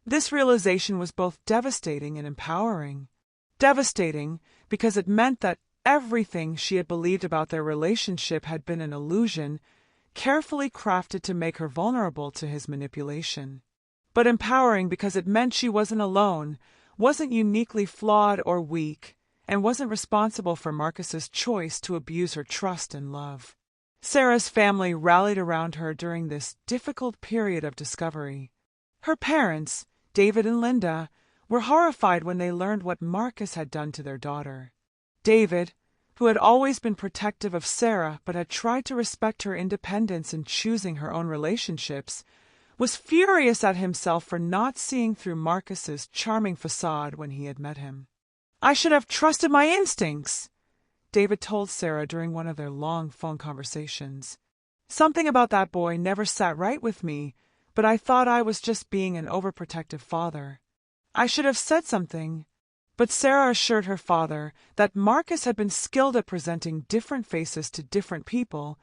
This realization was both devastating and empowering. Devastating because it meant that everything she had believed about their relationship had been an illusion, carefully crafted to make her vulnerable to his manipulation. But empowering because it meant she wasn't alone, wasn't uniquely flawed or weak, and wasn't responsible for Marcus's choice to abuse her trust and love. Sarah's family rallied around her during this difficult period of discovery. Her parents, David and Linda, were horrified when they learned what Marcus had done to their daughter. David, who had always been protective of Sarah but had tried to respect her independence in choosing her own relationships, was furious at himself for not seeing through Marcus's charming facade when he had met him. "I should have trusted my instincts," David told Sarah during one of their long phone conversations. "Something about that boy never sat right with me, but I thought I was just being an overprotective father. I should have said something." But Sarah assured her father that Marcus had been skilled at presenting different faces to different people,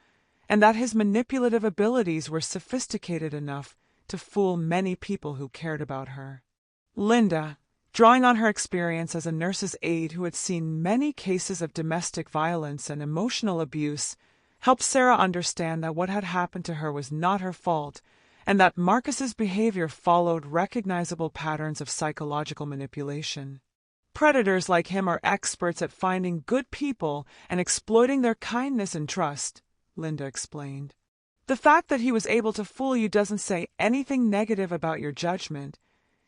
and that his manipulative abilities were sophisticated enough to fool many people who cared about her. Linda, drawing on her experience as a nurse's aide who had seen many cases of domestic violence and emotional abuse, helped Sarah understand that what had happened to her was not her fault, and that Marcus's behavior followed recognizable patterns of psychological manipulation. Predators like him are experts at finding good people and exploiting their kindness and trust, Linda explained. The fact that he was able to fool you doesn't say anything negative about your judgment.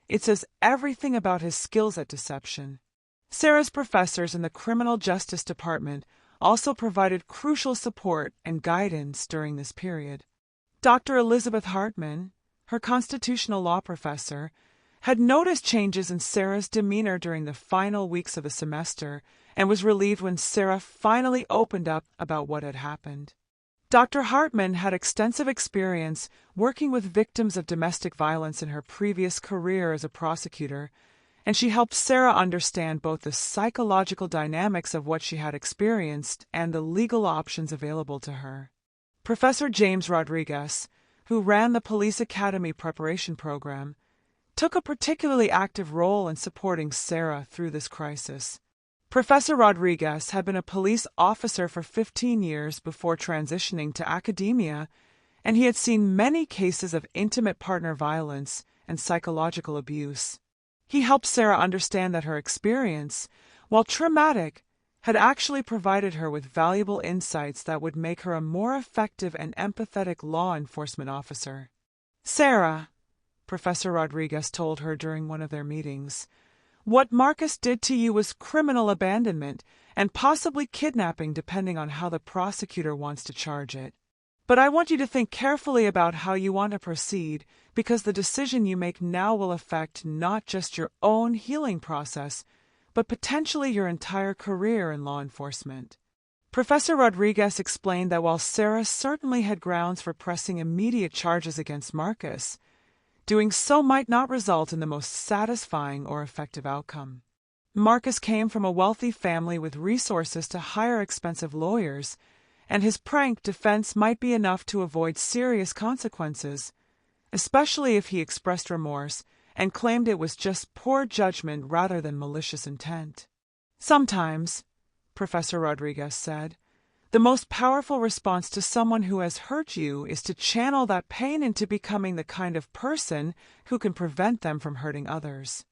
It says everything about his skills at deception. Sarah's professors in the Criminal Justice Department also provided crucial support and guidance during this period. Dr. Elizabeth Hartman, her constitutional law professor, had noticed changes in Sarah's demeanor during the final weeks of the semester and was relieved when Sarah finally opened up about what had happened. Dr. Hartman had extensive experience working with victims of domestic violence in her previous career as a prosecutor, and she helped Sarah understand both the psychological dynamics of what she had experienced and the legal options available to her. Professor James Rodriguez, who ran the Police Academy Preparation Program, took a particularly active role in supporting Sarah through this crisis. Professor Rodriguez had been a police officer for 15 years before transitioning to academia, and he had seen many cases of intimate partner violence and psychological abuse. He helped Sarah understand that her experience, while traumatic, had actually provided her with valuable insights that would make her a more effective and empathetic law enforcement officer. "Sarah," Professor Rodriguez told her during one of their meetings, "what Marcus did to you was criminal abandonment and possibly kidnapping depending on how the prosecutor wants to charge it. But I want you to think carefully about how you want to proceed, because the decision you make now will affect not just your own healing process, but potentially your entire career in law enforcement." Professor Rodriguez explained that while Sarah certainly had grounds for pressing immediate charges against Marcus, doing so might not result in the most satisfying or effective outcome. Marcus came from a wealthy family with resources to hire expensive lawyers, and his prank defense might be enough to avoid serious consequences, especially if he expressed remorse and claimed it was just poor judgment rather than malicious intent. "Sometimes," Professor Rodriguez said, "the most powerful response to someone who has hurt you is to channel that pain into becoming the kind of person who can prevent them from hurting others.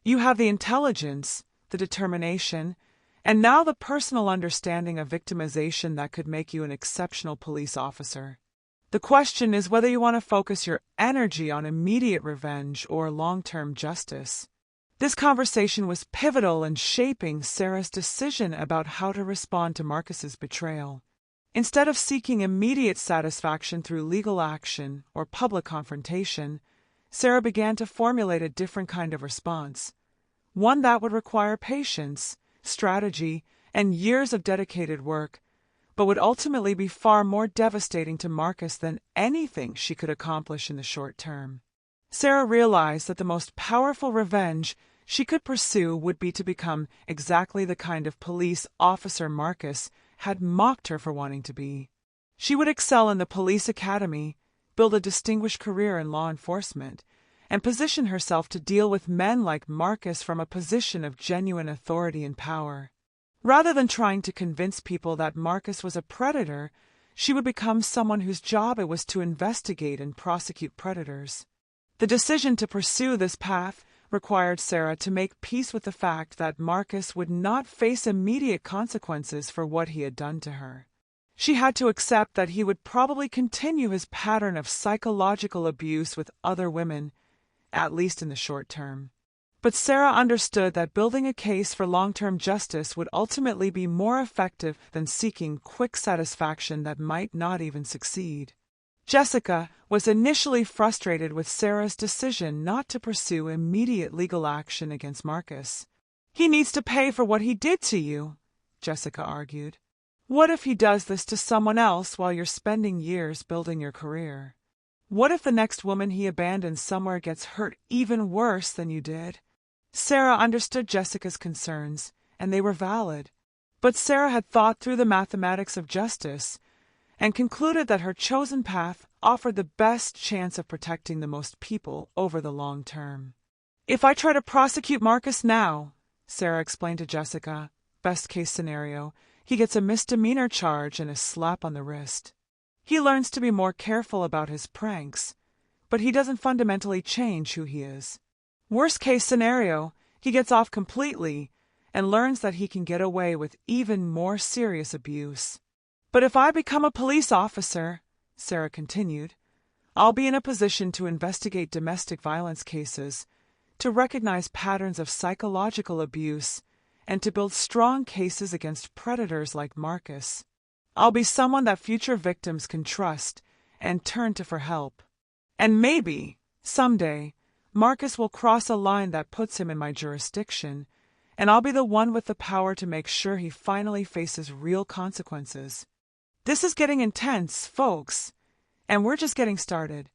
You have the intelligence, the determination, and now the personal understanding of victimization that could make you an exceptional police officer. The question is whether you want to focus your energy on immediate revenge or long-term justice." This conversation was pivotal in shaping Sarah's decision about how to respond to Marcus's betrayal. Instead of seeking immediate satisfaction through legal action or public confrontation, Sarah began to formulate a different kind of response, one that would require patience, strategy, and years of dedicated work, but would ultimately be far more devastating to Marcus than anything she could accomplish in the short term. Sarah realized that the most powerful revenge she could pursue would be to become exactly the kind of police officer Marcus had mocked her for wanting to be. She would excel in the police academy, build a distinguished career in law enforcement, and position herself to deal with men like Marcus from a position of genuine authority and power. Rather than trying to convince people that Marcus was a predator, she would become someone whose job it was to investigate and prosecute predators. The decision to pursue this path required Sarah to make peace with the fact that Marcus would not face immediate consequences for what he had done to her. She had to accept that he would probably continue his pattern of psychological abuse with other women, at least in the short term. But Sarah understood that building a case for long-term justice would ultimately be more effective than seeking quick satisfaction that might not even succeed. Jessica was initially frustrated with Sarah's decision not to pursue immediate legal action against Marcus. "He needs to pay for what he did to you," Jessica argued. "What if he does this to someone else while you're spending years building your career? What if the next woman he abandons somewhere gets hurt even worse than you did?" Sarah understood Jessica's concerns, and they were valid. But Sarah had thought through the mathematics of justice and concluded that her chosen path offered the best chance of protecting the most people over the long term. "If I try to prosecute Marcus now," Sarah explained to Jessica, "best case scenario, he gets a misdemeanor charge and a slap on the wrist. He learns to be more careful about his pranks, but he doesn't fundamentally change who he is. Worst case scenario, he gets off completely and learns that he can get away with even more serious abuse. But if I become a police officer," Sarah continued, "I'll be in a position to investigate domestic violence cases, to recognize patterns of psychological abuse, and to build strong cases against predators like Marcus. I'll be someone that future victims can trust and turn to for help. And maybe, someday, Marcus will cross a line that puts him in my jurisdiction, and I'll be the one with the power to make sure he finally faces real consequences. This is getting intense, folks, and we're just getting started.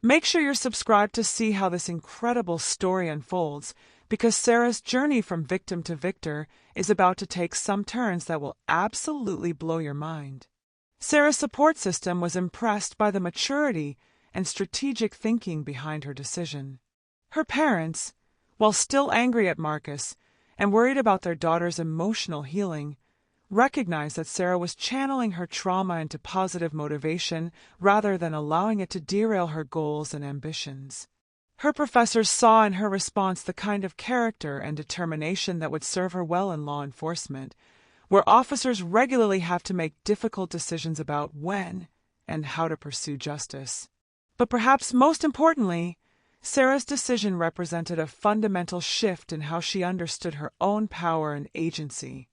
Make sure you're subscribed to see how this incredible story unfolds, because Sarah's journey from victim to victor is about to take some turns that will absolutely blow your mind." Sarah's support system was impressed by the maturity and strategic thinking behind her decision. Her parents, while still angry at Marcus and worried about their daughter's emotional healing, recognized that Sarah was channeling her trauma into positive motivation rather than allowing it to derail her goals and ambitions. Her professors saw in her response the kind of character and determination that would serve her well in law enforcement, where officers regularly have to make difficult decisions about when and how to pursue justice. But perhaps most importantly, Sarah's decision represented a fundamental shift in how she understood her own power and agency.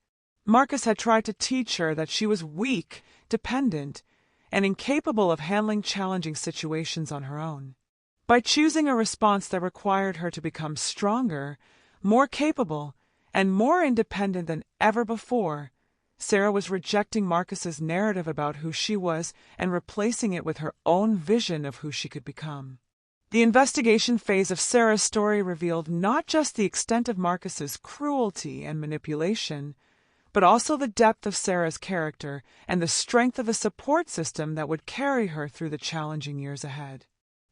Marcus had tried to teach her that she was weak, dependent, and incapable of handling challenging situations on her own. By choosing a response that required her to become stronger, more capable, and more independent than ever before, Sarah was rejecting Marcus's narrative about who she was and replacing it with her own vision of who she could become. The investigation phase of Sarah's story revealed not just the extent of Marcus's cruelty and manipulation, but also the depth of Sarah's character and the strength of the support system that would carry her through the challenging years ahead.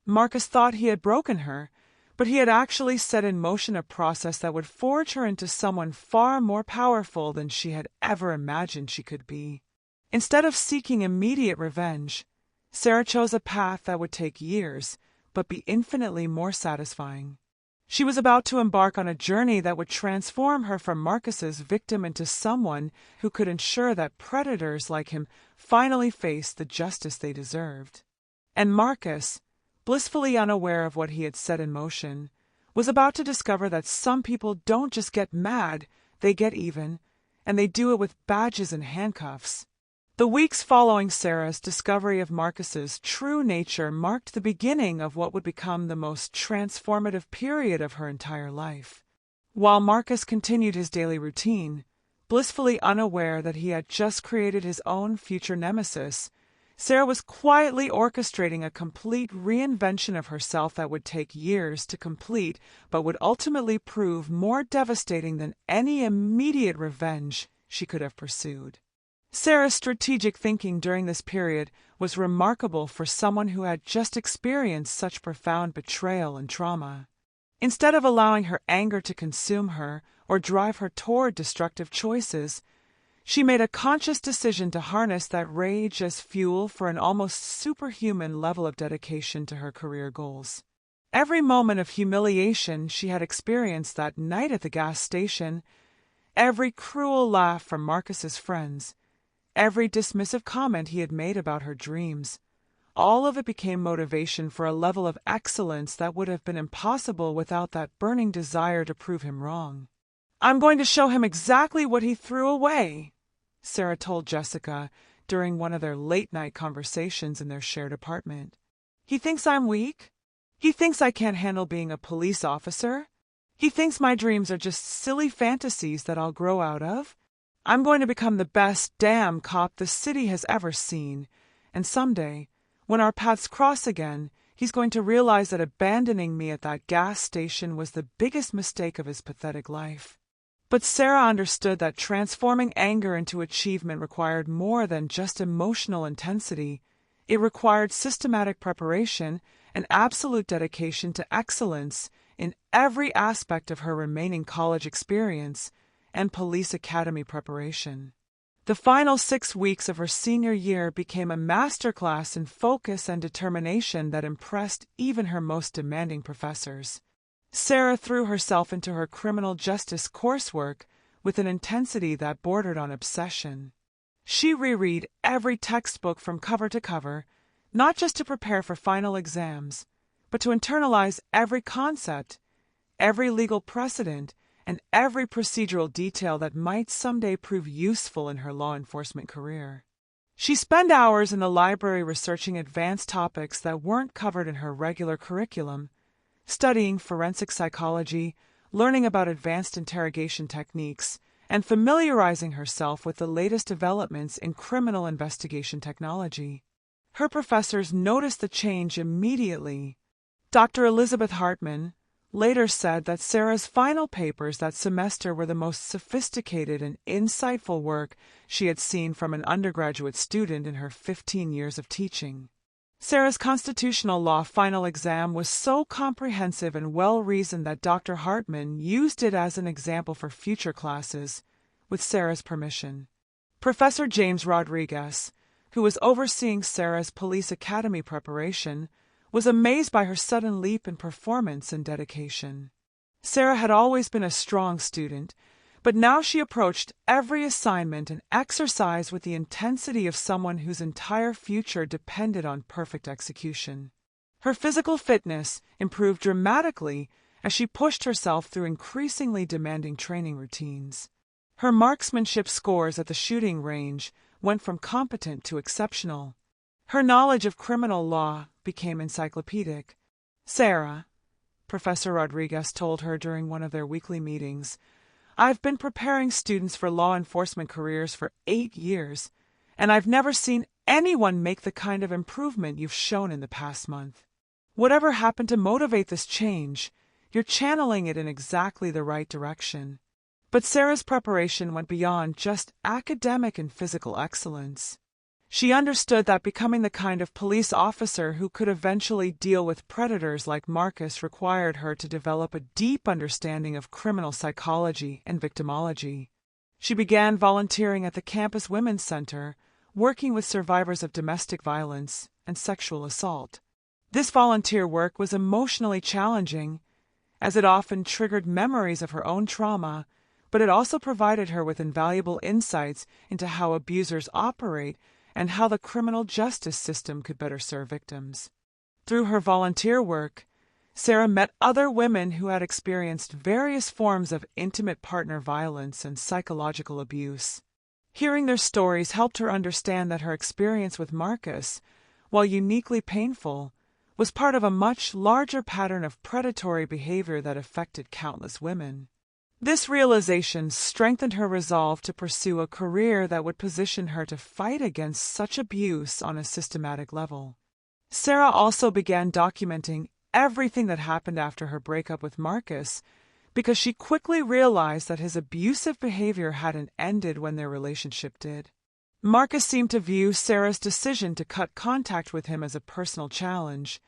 Marcus thought he had broken her, but he had actually set in motion a process that would forge her into someone far more powerful than she had ever imagined she could be. Instead of seeking immediate revenge, Sarah chose a path that would take years, but be infinitely more satisfying. She was about to embark on a journey that would transform her from Marcus's victim into someone who could ensure that predators like him finally faced the justice they deserved. And Marcus, blissfully unaware of what he had set in motion, was about to discover that some people don't just get mad, they get even, and they do it with badges and handcuffs. The weeks following Sarah's discovery of Marcus's true nature marked the beginning of what would become the most transformative period of her entire life. While Marcus continued his daily routine, blissfully unaware that he had just created his own future nemesis, Sarah was quietly orchestrating a complete reinvention of herself that would take years to complete but would ultimately prove more devastating than any immediate revenge she could have pursued. Sarah's strategic thinking during this period was remarkable for someone who had just experienced such profound betrayal and trauma. Instead of allowing her anger to consume her or drive her toward destructive choices, she made a conscious decision to harness that rage as fuel for an almost superhuman level of dedication to her career goals. Every moment of humiliation she had experienced that night at the gas station, every cruel laugh from Marcus's friends, every dismissive comment he had made about her dreams, all of it became motivation for a level of excellence that would have been impossible without that burning desire to prove him wrong. "I'm going to show him exactly what he threw away," Sarah told Jessica during one of their late-night conversations in their shared apartment. "He thinks I'm weak. He thinks I can't handle being a police officer. He thinks my dreams are just silly fantasies that I'll grow out of. I'm going to become the best damn cop the city has ever seen, and someday, when our paths cross again, he's going to realize that abandoning me at that gas station was the biggest mistake of his pathetic life." But Sarah understood that transforming anger into achievement required more than just emotional intensity. It required systematic preparation and absolute dedication to excellence in every aspect of her remaining college experience and police academy preparation. The final 6 weeks of her senior year became a masterclass in focus and determination that impressed even her most demanding professors. Sarah threw herself into her criminal justice coursework with an intensity that bordered on obsession. She reread every textbook from cover to cover, not just to prepare for final exams, but to internalize every concept, every legal precedent, and every procedural detail that might someday prove useful in her law enforcement career. She spent hours in the library researching advanced topics that weren't covered in her regular curriculum, studying forensic psychology, learning about advanced interrogation techniques, and familiarizing herself with the latest developments in criminal investigation technology. Her professors noticed the change immediately. Dr. Elizabeth Hartman later said that Sarah's final papers that semester were the most sophisticated and insightful work she had seen from an undergraduate student in her 15 years of teaching. Sarah's constitutional law final exam was so comprehensive and well-reasoned that Dr. Hartman used it as an example for future classes, with Sarah's permission. Professor James Rodriguez, who was overseeing Sarah's police academy preparation, was amazed by her sudden leap in performance and dedication. Sarah had always been a strong student, but now she approached every assignment and exercise with the intensity of someone whose entire future depended on perfect execution. Her physical fitness improved dramatically as she pushed herself through increasingly demanding training routines. Her marksmanship scores at the shooting range went from competent to exceptional. Her knowledge of criminal law became encyclopedic. "Sarah," Professor Rodriguez told her during one of their weekly meetings, "I've been preparing students for law enforcement careers for 8 years, and I've never seen anyone make the kind of improvement you've shown in the past month. Whatever happened to motivate this change, you're channeling it in exactly the right direction." But Sarah's preparation went beyond just academic and physical excellence. She understood that becoming the kind of police officer who could eventually deal with predators like Marcus required her to develop a deep understanding of criminal psychology and victimology. She began volunteering at the campus Women's Center, working with survivors of domestic violence and sexual assault. This volunteer work was emotionally challenging, as it often triggered memories of her own trauma, but it also provided her with invaluable insights into how abusers operate and how the criminal justice system could better serve victims. Through her volunteer work, Sarah met other women who had experienced various forms of intimate partner violence and psychological abuse. Hearing their stories helped her understand that her experience with Marcus, while uniquely painful, was part of a much larger pattern of predatory behavior that affected countless women. This realization strengthened her resolve to pursue a career that would position her to fight against such abuse on a systematic level. Sarah also began documenting everything that happened after her breakup with Marcus, because she quickly realized that his abusive behavior hadn't ended when their relationship did. Marcus seemed to view Sarah's decision to cut contact with him as a personal challenge,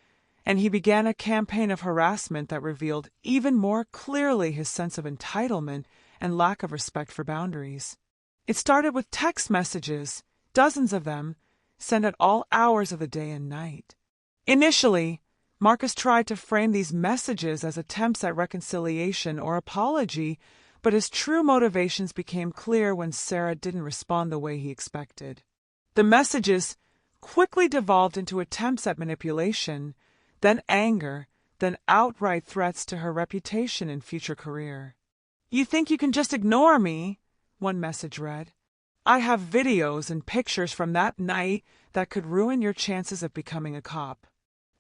and he began a campaign of harassment that revealed even more clearly his sense of entitlement and lack of respect for boundaries. It started with text messages, dozens of them, sent at all hours of the day and night. Initially, Marcus tried to frame these messages as attempts at reconciliation or apology, but his true motivations became clear when Sarah didn't respond the way he expected. The messages quickly devolved into attempts at manipulation, then anger, then outright threats to her reputation and future career. "You think you can just ignore me?" one message read. "I have videos and pictures from that night that could ruin your chances of becoming a cop.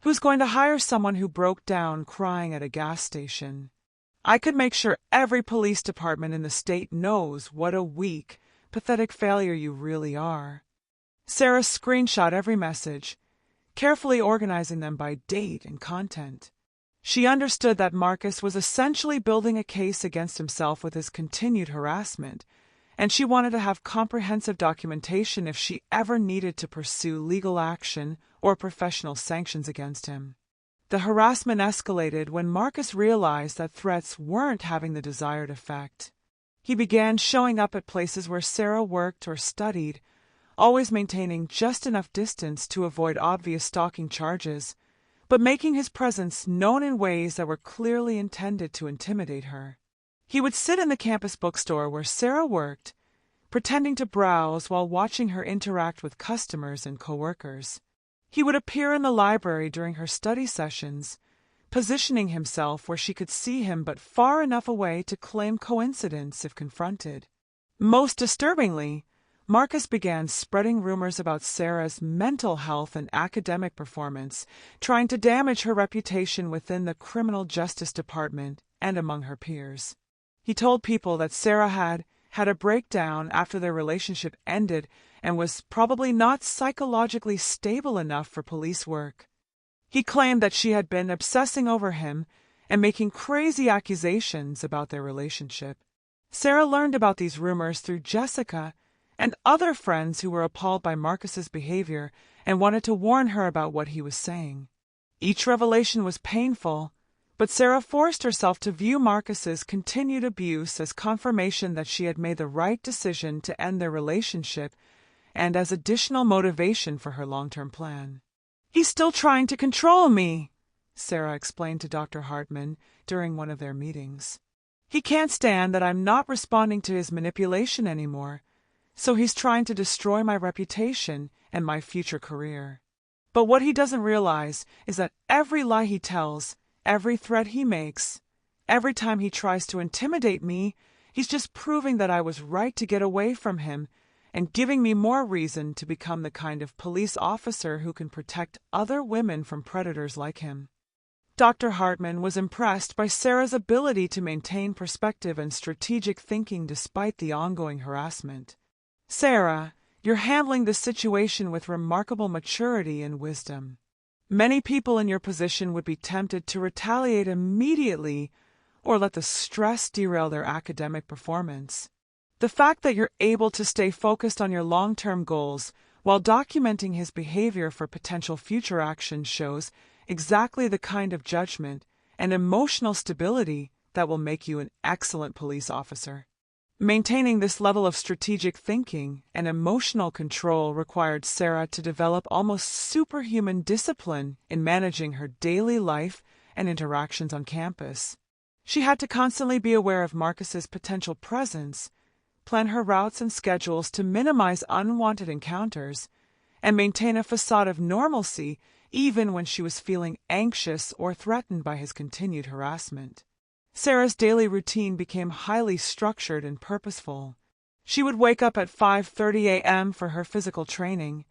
Who's going to hire someone who broke down crying at a gas station? I could make sure every police department in the state knows what a weak, pathetic failure you really are." Sarah screenshot every message, carefully organizing them by date and content. She understood that Marcus was essentially building a case against himself with his continued harassment, and she wanted to have comprehensive documentation if she ever needed to pursue legal action or professional sanctions against him. The harassment escalated when Marcus realized that threats weren't having the desired effect. He began showing up at places where Sarah worked or studied, always maintaining just enough distance to avoid obvious stalking charges, but making his presence known in ways that were clearly intended to intimidate her. He would sit in the campus bookstore where Sarah worked, pretending to browse while watching her interact with customers and coworkers. He would appear in the library during her study sessions, positioning himself where she could see him but far enough away to claim coincidence if confronted. Most disturbingly, Marcus began spreading rumors about Sarah's mental health and academic performance, trying to damage her reputation within the criminal justice department and among her peers. He told people that Sarah had a breakdown after their relationship ended and was probably not psychologically stable enough for police work. He claimed that she had been obsessing over him and making crazy accusations about their relationship. Sarah learned about these rumors through Jessica and other friends who were appalled by Marcus's behavior and wanted to warn her about what he was saying. Each revelation was painful, but Sarah forced herself to view Marcus's continued abuse as confirmation that she had made the right decision to end their relationship and as additional motivation for her long-term plan. "He's still trying to control me," Sarah explained to Dr. Hartman during one of their meetings. "He can't stand that I'm not responding to his manipulation anymore, so he's trying to destroy my reputation and my future career. But what he doesn't realize is that every lie he tells, every threat he makes, every time he tries to intimidate me, he's just proving that I was right to get away from him and giving me more reason to become the kind of police officer who can protect other women from predators like him." Dr. Hartman was impressed by Sarah's ability to maintain perspective and strategic thinking despite the ongoing harassment. "Sarah, you're handling this situation with remarkable maturity and wisdom. Many people in your position would be tempted to retaliate immediately or let the stress derail their academic performance. The fact that you're able to stay focused on your long-term goals while documenting his behavior for potential future action shows exactly the kind of judgment and emotional stability that will make you an excellent police officer." Maintaining this level of strategic thinking and emotional control required Sarah to develop almost superhuman discipline in managing her daily life and interactions on campus. She had to constantly be aware of Marcus's potential presence, plan her routes and schedules to minimize unwanted encounters, and maintain a facade of normalcy even when she was feeling anxious or threatened by his continued harassment. Sarah's daily routine became highly structured and purposeful. She would wake up at 5:30 a.m. for her physical training,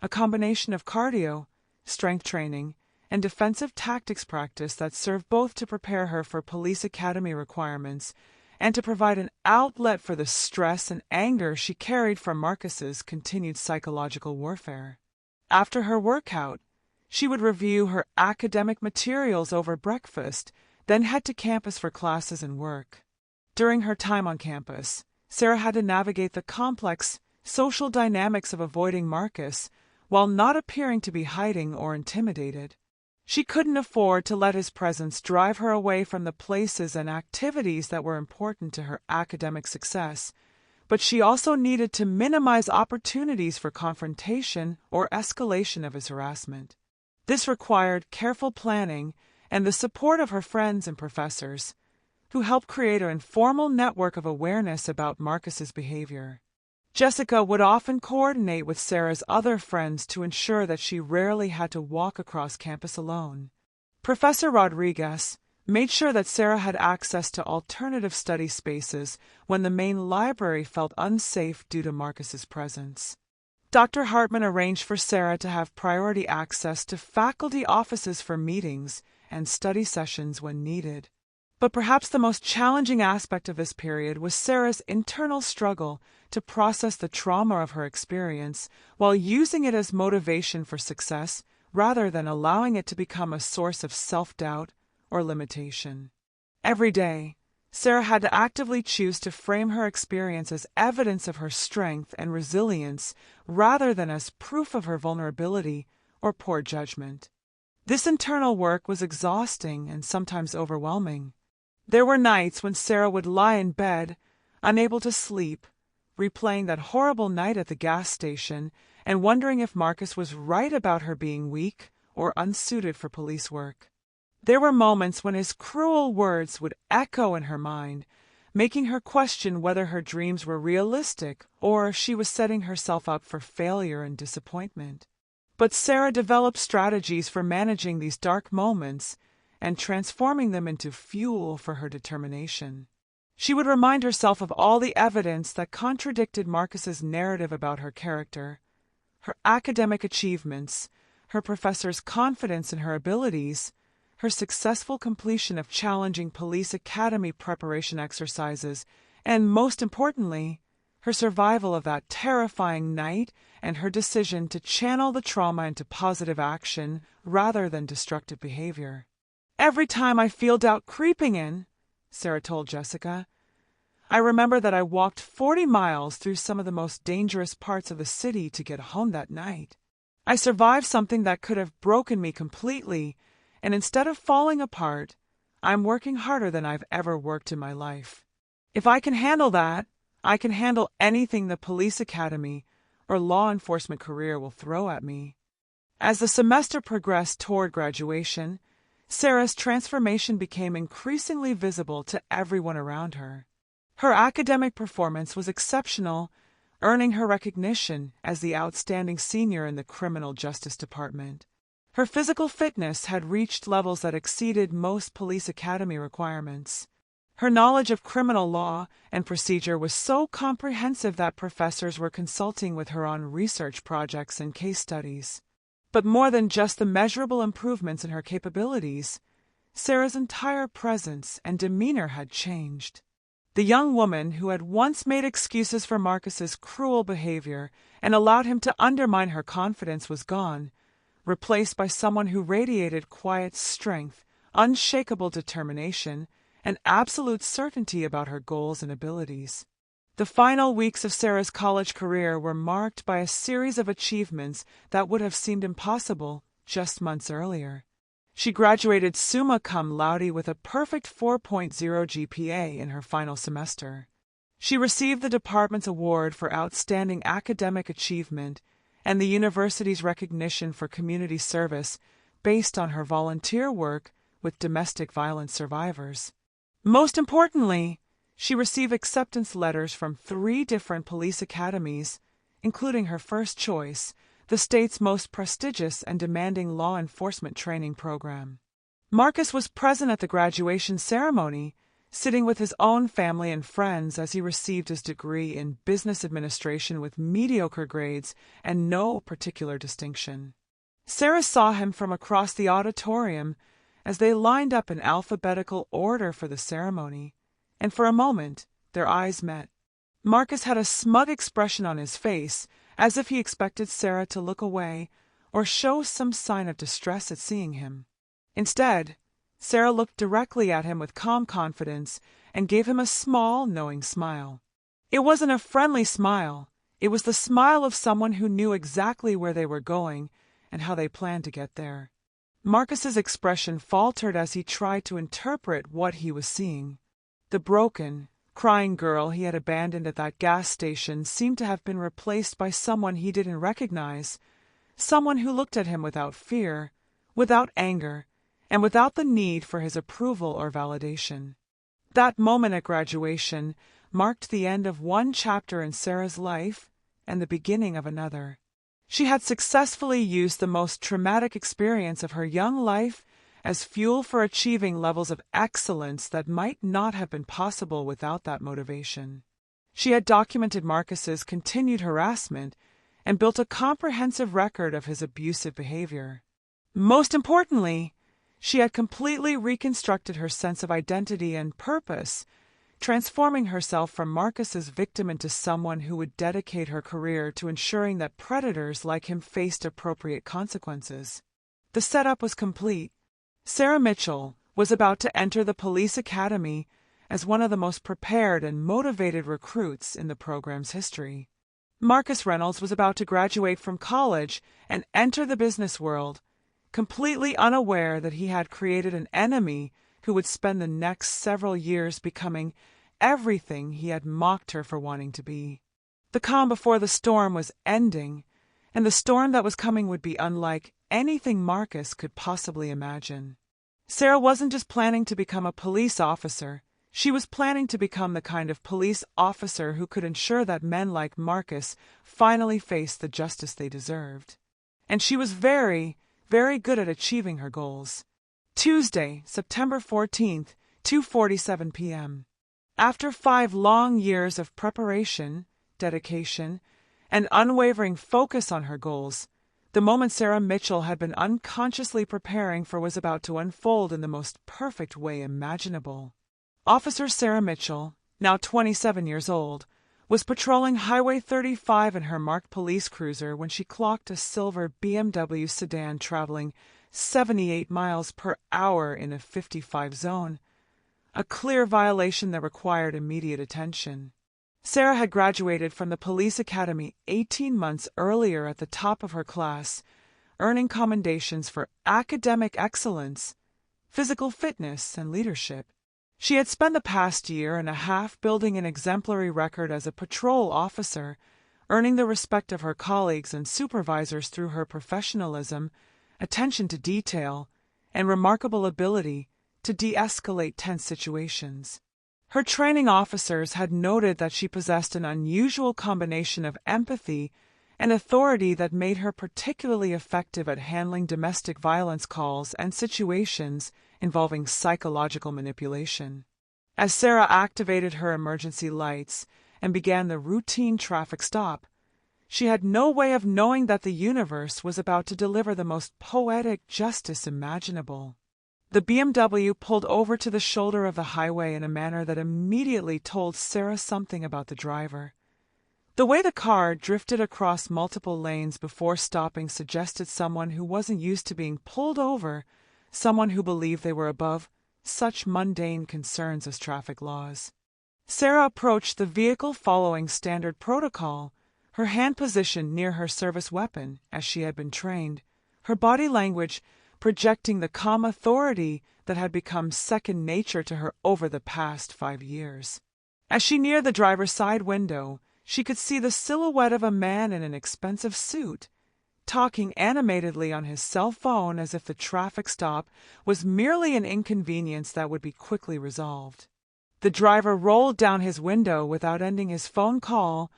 a combination of cardio, strength training, and defensive tactics practice that served both to prepare her for police academy requirements and to provide an outlet for the stress and anger she carried from Marcus's continued psychological warfare. After her workout, she would review her academic materials over breakfast, then head to campus for classes and work. During her time on campus, Sarah had to navigate the complex social dynamics of avoiding Marcus, while not appearing to be hiding or intimidated. She couldn't afford to let his presence drive her away from the places and activities that were important to her academic success, but she also needed to minimize opportunities for confrontation or escalation of his harassment. This required careful planning and the support of her friends and professors, who helped create an informal network of awareness about Marcus's behavior. Jessica would often coordinate with Sarah's other friends to ensure that she rarely had to walk across campus alone. Professor Rodriguez made sure that Sarah had access to alternative study spaces when the main library felt unsafe due to Marcus's presence. Dr. Hartman arranged for Sarah to have priority access to faculty offices for meetings and study sessions when needed. But perhaps the most challenging aspect of this period was Sarah's internal struggle to process the trauma of her experience while using it as motivation for success rather than allowing it to become a source of self-doubt or limitation. Every day, Sarah had to actively choose to frame her experience as evidence of her strength and resilience rather than as proof of her vulnerability or poor judgment. This internal work was exhausting and sometimes overwhelming. There were nights when Sarah would lie in bed, unable to sleep, replaying that horrible night at the gas station and wondering if Marcus was right about her being weak or unsuited for police work. There were moments when his cruel words would echo in her mind, making her question whether her dreams were realistic or if she was setting herself up for failure and disappointment. But Sarah developed strategies for managing these dark moments and transforming them into fuel for her determination. She would remind herself of all the evidence that contradicted Marcus's narrative about her character, her academic achievements, her professors' confidence in her abilities, her successful completion of challenging police academy preparation exercises, and, most importantly, her survival of that terrifying night and her decision to channel the trauma into positive action rather than destructive behavior. "Every time I feel doubt creeping in," Sarah told Jessica, "I remember that I walked 40 miles through some of the most dangerous parts of the city to get home that night. I survived something that could have broken me completely, and instead of falling apart, I'm working harder than I've ever worked in my life. If I can handle that, I can handle anything the police academy or law enforcement career will throw at me." As the semester progressed toward graduation, Sarah's transformation became increasingly visible to everyone around her. Her academic performance was exceptional, earning her recognition as the outstanding senior in the Criminal Justice Department. Her physical fitness had reached levels that exceeded most police academy requirements. Her knowledge of criminal law and procedure was so comprehensive that professors were consulting with her on research projects and case studies. But more than just the measurable improvements in her capabilities, Sarah's entire presence and demeanor had changed. The young woman who had once made excuses for Marcus's cruel behavior and allowed him to undermine her confidence was gone, replaced by someone who radiated quiet strength, unshakable determination, and absolute certainty about her goals and abilities. The final weeks of Sarah's college career were marked by a series of achievements that would have seemed impossible just months earlier. She graduated summa cum laude with a perfect 4.0 GPA in her final semester. She received the department's award for outstanding academic achievement and the university's recognition for community service based on her volunteer work with domestic violence survivors. Most importantly, she received acceptance letters from 3 different police academies, including her first choice, the state's most prestigious and demanding law enforcement training program. Marcus was present at the graduation ceremony, sitting with his own family and friends as he received his degree in business administration with mediocre grades and no particular distinction. Sarah saw him from across the auditorium as they lined up in alphabetical order for the ceremony, and for a moment their eyes met. Marcus had a smug expression on his face, as if he expected Sarah to look away or show some sign of distress at seeing him. Instead, Sarah looked directly at him with calm confidence and gave him a small, knowing smile. It wasn't a friendly smile. It was the smile of someone who knew exactly where they were going and how they planned to get there. Marcus's expression faltered as he tried to interpret what he was seeing. The broken, crying girl he had abandoned at that gas station seemed to have been replaced by someone he didn't recognize, someone who looked at him without fear, without anger, and without the need for his approval or validation. That moment at graduation marked the end of one chapter in Sarah's life and the beginning of another. She had successfully used the most traumatic experience of her young life as fuel for achieving levels of excellence that might not have been possible without that motivation. She had documented Marcus's continued harassment and built a comprehensive record of his abusive behavior. Most importantly, she had completely reconstructed her sense of identity and purpose, transforming herself from Marcus's victim into someone who would dedicate her career to ensuring that predators like him faced appropriate consequences. The setup was complete. Sarah Mitchell was about to enter the police academy as one of the most prepared and motivated recruits in the program's history. Marcus Reynolds was about to graduate from college and enter the business world, completely unaware that he had created an enemy who would spend the next several years becoming everything he had mocked her for wanting to be. The calm before the storm was ending, and the storm that was coming would be unlike anything Marcus could possibly imagine. Sarah wasn't just planning to become a police officer. She was planning to become the kind of police officer who could ensure that men like Marcus finally faced the justice they deserved. And she was very, very good at achieving her goals. Tuesday, September 14th, 2:47 p.m. After 5 long years of preparation, dedication, and unwavering focus on her goals, the moment Sarah Mitchell had been unconsciously preparing for was about to unfold in the most perfect way imaginable. Officer Sarah Mitchell, now 27 years old, was patrolling Highway 35 in her marked police cruiser when she clocked a silver BMW sedan traveling 78 miles per hour in a 55 zone, a clear violation that required immediate attention. Sarah had graduated from the police academy 18 months earlier at the top of her class, earning commendations for academic excellence, physical fitness, and leadership. She had spent the past year and a half building an exemplary record as a patrol officer, earning the respect of her colleagues and supervisors through her professionalism, attention to detail, and remarkable ability to de-escalate tense situations. Her training officers had noted that she possessed an unusual combination of empathy and authority that made her particularly effective at handling domestic violence calls and situations involving psychological manipulation. As Sarah activated her emergency lights and began the routine traffic stop, she had no way of knowing that the universe was about to deliver the most poetic justice imaginable. The BMW pulled over to the shoulder of the highway in a manner that immediately told Sarah something about the driver. The way the car drifted across multiple lanes before stopping suggested someone who wasn't used to being pulled over, someone who believed they were above such mundane concerns as traffic laws. Sarah approached the vehicle following standard protocol, her hand positioned near her service weapon, as she had been trained, her body language projecting the calm authority that had become second nature to her over the past 5 years. As she neared the driver's side window, she could see the silhouette of a man in an expensive suit, talking animatedly on his cell phone as if the traffic stop was merely an inconvenience that would be quickly resolved. The driver rolled down his window without ending his phone call,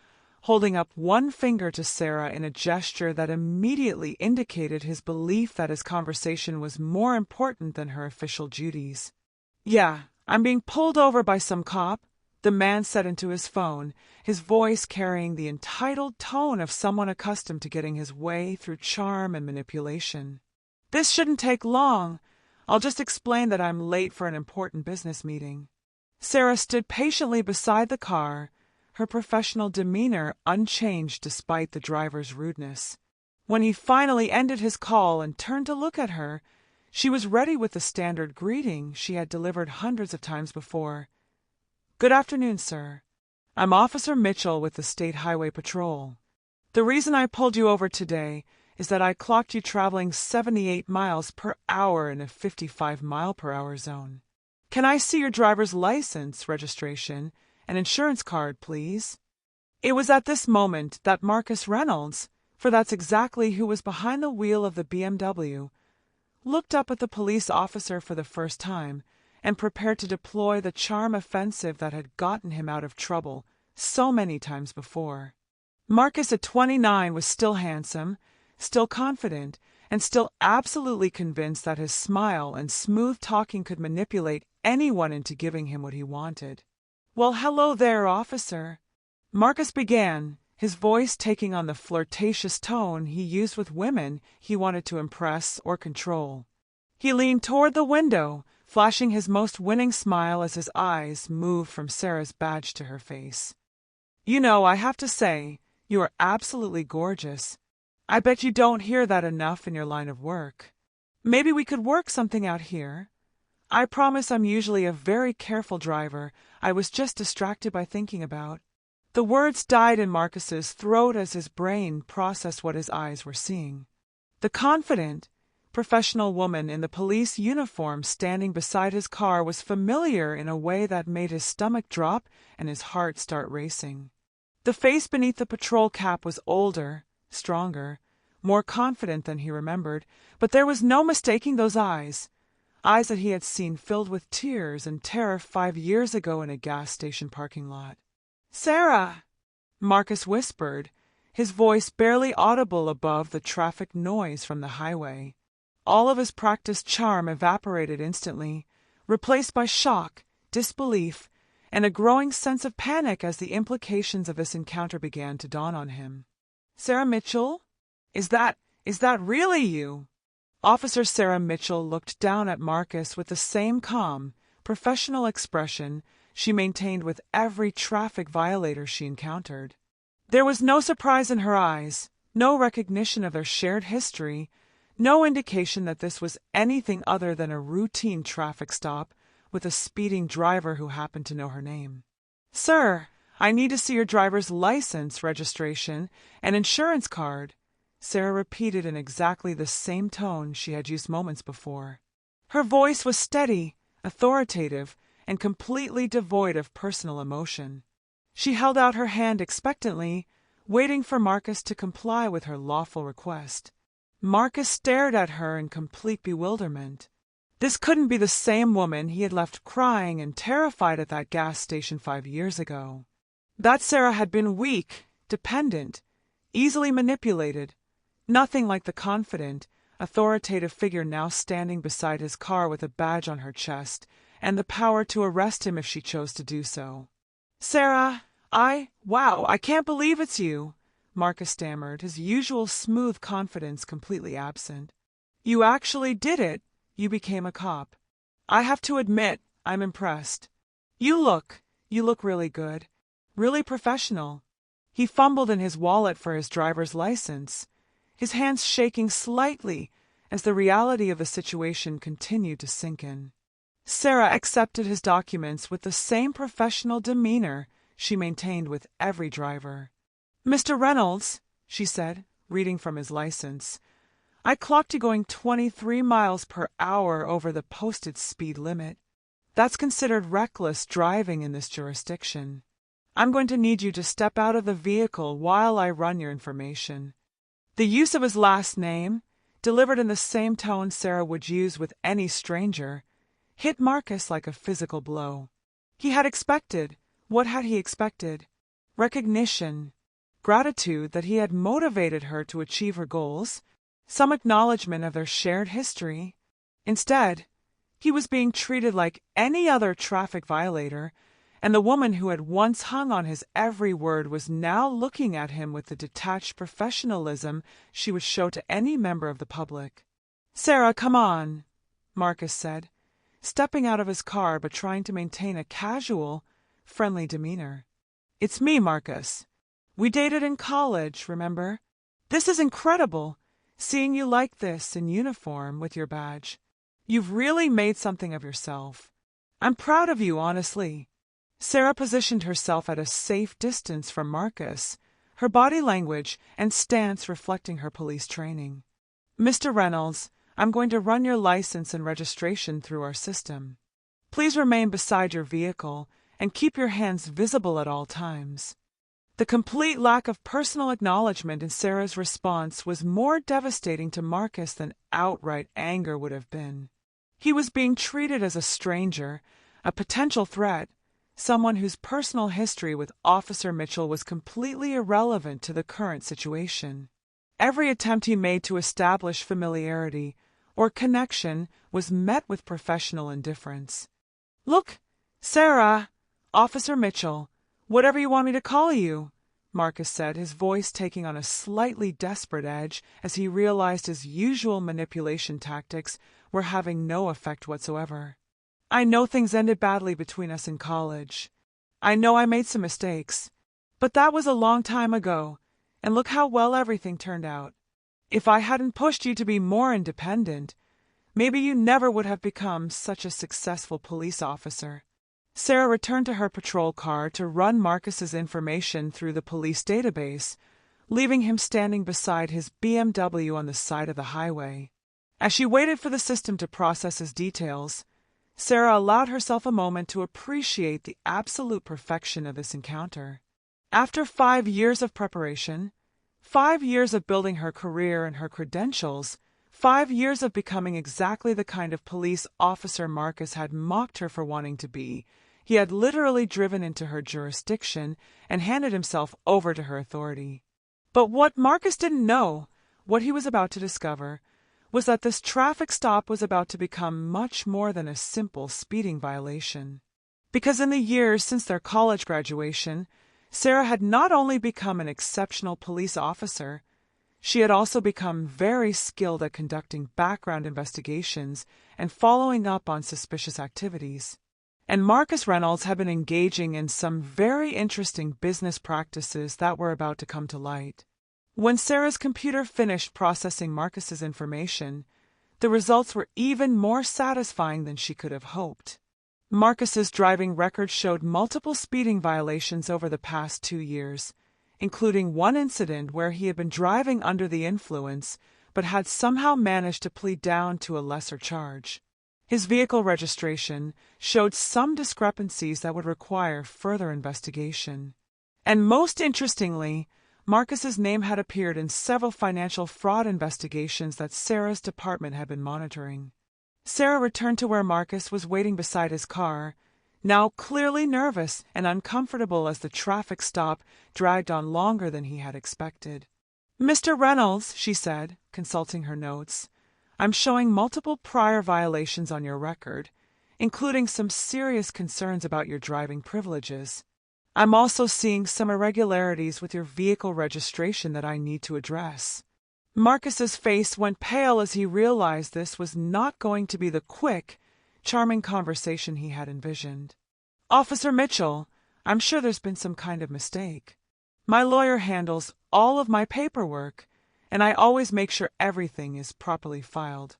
holding up one finger to Sarah in a gesture that immediately indicated his belief that his conversation was more important than her official duties. "Yeah, I'm being pulled over by some cop," the man said into his phone, his voice carrying the entitled tone of someone accustomed to getting his way through charm and manipulation. "This shouldn't take long. I'll just explain that I'm late for an important business meeting." Sarah stood patiently beside the car, her professional demeanor unchanged despite the driver's rudeness. When he finally ended his call and turned to look at her, she was ready with the standard greeting she had delivered hundreds of times before. "Good afternoon, sir." I'm Officer Mitchell with the State Highway Patrol. The reason I pulled you over today is that I clocked you traveling 78 miles per hour in a 55-mile-per-hour zone. Can I see your driver's license, registration, and insurance card, please? It was at this moment that Marcus Reynolds, for that's exactly who was behind the wheel of the BMW, looked up at the police officer for the first time and prepared to deploy the charm offensive that had gotten him out of trouble so many times before. Marcus at 29 was still handsome, still confident, and still absolutely convinced that his smile and smooth talking could manipulate anyone into giving him what he wanted. "Well, hello there, officer," Marcus began, his voice taking on the flirtatious tone he used with women he wanted to impress or control. He leaned toward the window, flashing his most winning smile as his eyes moved from Sarah's badge to her face. "You know, I have to say, you are absolutely gorgeous. I bet you don't hear that enough in your line of work. Maybe we could work something out here. I promise I'm usually a very careful driver. I was just distracted by thinking about." The words died in Marcus's throat as his brain processed what his eyes were seeing. The confident, professional woman in the police uniform standing beside his car was familiar in a way that made his stomach drop and his heart start racing. The face beneath the patrol cap was older, stronger, more confident than he remembered, but there was no mistaking those eyes that he had seen filled with tears and terror 5 years ago in a gas station parking lot. "Sarah!" Marcus whispered, his voice barely audible above the traffic noise from the highway. All of his practiced charm evaporated instantly, replaced by shock, disbelief, and a growing sense of panic as the implications of this encounter began to dawn on him. "Sarah Mitchell? Is that really you?" Officer Sarah Mitchell looked down at Marcus with the same calm, professional expression she maintained with every traffic violator she encountered. There was no surprise in her eyes, no recognition of their shared history, no indication that this was anything other than a routine traffic stop with a speeding driver who happened to know her name. "Sir, I need to see your driver's license, registration, and insurance card," Sarah repeated in exactly the same tone she had used moments before. Her voice was steady, authoritative, and completely devoid of personal emotion. She held out her hand expectantly, waiting for Marcus to comply with her lawful request. Marcus stared at her in complete bewilderment. This couldn't be the same woman he had left crying and terrified at that gas station 5 years ago. That Sarah had been weak, dependent, easily manipulated, nothing like the confident, authoritative figure now standing beside his car with a badge on her chest and the power to arrest him if she chose to do so. "Sarah, wow, I can't believe it's you," Marcus stammered, his usual smooth confidence completely absent. "You actually did it. You became a cop. I have to admit, I'm impressed. You look really good, really professional." He fumbled in his wallet for his driver's license, his hands shaking slightly as the reality of the situation continued to sink in. Sarah accepted his documents with the same professional demeanor she maintained with every driver. "Mr. Reynolds," she said, reading from his license, "I clocked you going 23 miles per hour over the posted speed limit. That's considered reckless driving in this jurisdiction. I'm going to need you to step out of the vehicle while I run your information." The use of his last name, delivered in the same tone Sarah would use with any stranger, hit Marcus like a physical blow. What had he expected? Recognition, gratitude that he had motivated her to achieve her goals, some acknowledgement of their shared history. Instead, he was being treated like any other traffic violator, and the woman who had once hung on his every word was now looking at him with the detached professionalism she would show to any member of the public. "Sarah, come on," Marcus said, stepping out of his car but trying to maintain a casual, friendly demeanor. "It's me, Marcus. We dated in college, remember? This is incredible, seeing you like this in uniform with your badge. You've really made something of yourself. I'm proud of you, honestly. Sarah positioned herself at a safe distance from Marcus, her body language and stance reflecting her police training. "Mr. Reynolds, I'm going to run your license and registration through our system. Please remain beside your vehicle and keep your hands visible at all times." The complete lack of personal acknowledgement in Sarah's response was more devastating to Marcus than outright anger would have been. He was being treated as a stranger, a potential threat, someone whose personal history with Officer Mitchell was completely irrelevant to the current situation. Every attempt he made to establish familiarity or connection was met with professional indifference. "Look, Sarah, Officer Mitchell, whatever you want me to call you," Marcus said, his voice taking on a slightly desperate edge as he realized his usual manipulation tactics were having no effect whatsoever. "I know things ended badly between us in college. I know I made some mistakes. But that was a long time ago, and look how well everything turned out. If I hadn't pushed you to be more independent, maybe you never would have become such a successful police officer." Sarah returned to her patrol car to run Marcus's information through the police database, leaving him standing beside his BMW on the side of the highway. As she waited for the system to process his details, Sarah allowed herself a moment to appreciate the absolute perfection of this encounter. After 5 years of preparation, 5 years of building her career and her credentials, 5 years of becoming exactly the kind of police officer Marcus had mocked her for wanting to be, he had literally driven into her jurisdiction and handed himself over to her authority. But what Marcus didn't know, what he was about to discover, was that this traffic stop was about to become much more than a simple speeding violation. Because in the years since their college graduation, Sarah had not only become an exceptional police officer, she had also become very skilled at conducting background investigations and following up on suspicious activities. And Marcus Reynolds had been engaging in some very interesting business practices that were about to come to light. When Sarah's computer finished processing Marcus's information, the results were even more satisfying than she could have hoped. Marcus's driving record showed multiple speeding violations over the past 2 years, including one incident where he had been driving under the influence but had somehow managed to plead down to a lesser charge. His vehicle registration showed some discrepancies that would require further investigation. And most interestingly, Marcus's name had appeared in several financial fraud investigations that Sarah's department had been monitoring. Sarah returned to where Marcus was waiting beside his car, now clearly nervous and uncomfortable as the traffic stop dragged on longer than he had expected. "Mr. Reynolds," she said, consulting her notes, "I'm showing multiple prior violations on your record, including some serious concerns about your driving privileges. I'm also seeing some irregularities with your vehicle registration that I need to address." Marcus's face went pale as he realized this was not going to be the quick, charming conversation he had envisioned. "Officer Mitchell, I'm sure there's been some kind of mistake. My lawyer handles all of my paperwork, and I always make sure everything is properly filed.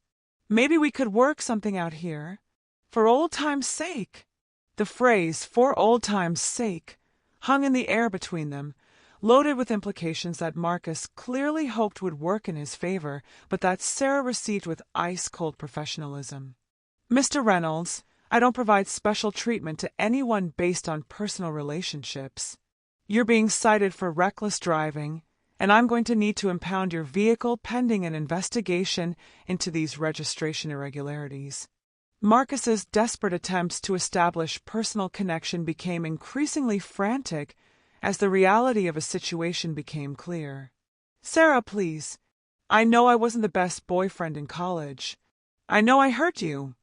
Maybe we could work something out here. For old time's sake." The phrase, "for old time's sake," hung in the air between them, loaded with implications that Marcus clearly hoped would work in his favor, but that Sarah received with ice-cold professionalism. "Mr. Reynolds, I don't provide special treatment to anyone based on personal relationships. You're being cited for reckless driving, and I'm going to need to impound your vehicle pending an investigation into these registration irregularities." Marcus's desperate attempts to establish personal connection became increasingly frantic as the reality of a situation became clear. "Sarah, please. I know I wasn't the best boyfriend in college. I know I hurt you.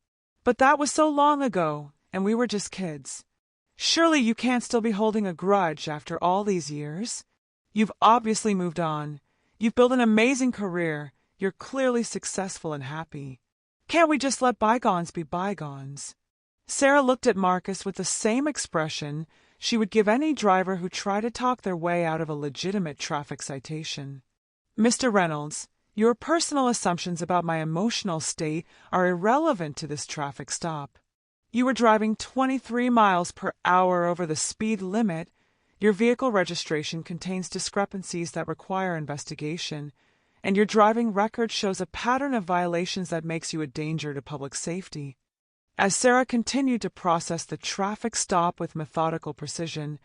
But that was so long ago, and we were just kids. Surely you can't still be holding a grudge after all these years? You've obviously moved on. You've built an amazing career. You're clearly successful and happy. Can't we just let bygones be bygones?" Sarah looked at Marcus with the same expression she would give any driver who tried to talk their way out of a legitimate traffic citation. "Mr. Reynolds, your personal assumptions about my emotional state are irrelevant to this traffic stop. You were driving 23 miles per hour over the speed limit. Your vehicle registration contains discrepancies that require investigation, and your driving record shows a pattern of violations that makes you a danger to public safety. As Sarah continued to process the traffic stop with methodical precision,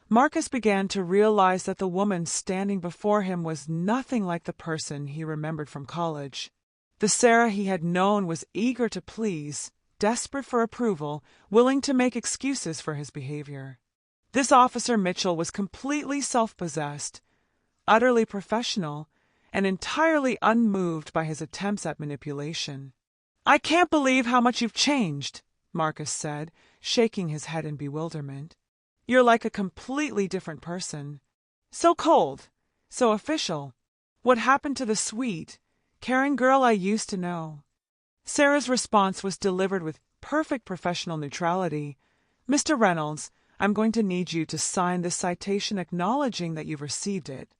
Marcus began to realize that the woman standing before him was nothing like the person he remembered from college. The Sarah he had known was eager to please, desperate for approval, willing to make excuses for his behavior. This Officer Mitchell was completely self-possessed, utterly professional, and entirely unmoved by his attempts at manipulation. "I can't believe how much you've changed," Marcus said, shaking his head in bewilderment. "You're like a completely different person. So cold, so official. What happened to the sweet, caring girl I used to know?" Sarah's response was delivered with perfect professional neutrality. "Mr. Reynolds, I'm going to need you to sign this citation acknowledging that you've received it.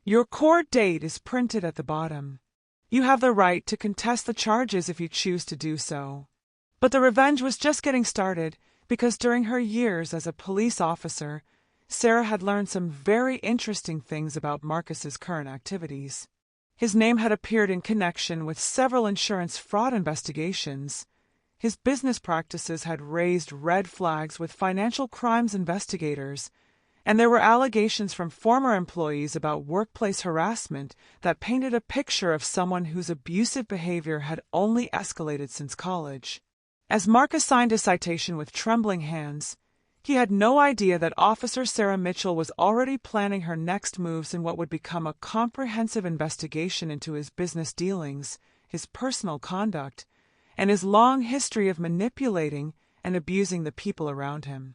Your court date is printed at the bottom. You have the right to contest the charges if you choose to do so." But the revenge was just getting started, because during her years as a police officer, Sarah had learned some very interesting things about Marcus's current activities. His name had appeared in connection with several insurance fraud investigations. His business practices had raised red flags with financial crimes investigators, and there were allegations from former employees about workplace harassment that painted a picture of someone whose abusive behavior had only escalated since college. As Marcus signed his citation with trembling hands, he had no idea that Officer Sarah Mitchell was already planning her next moves in what would become a comprehensive investigation into his business dealings, his personal conduct, and his long history of manipulating and abusing the people around him.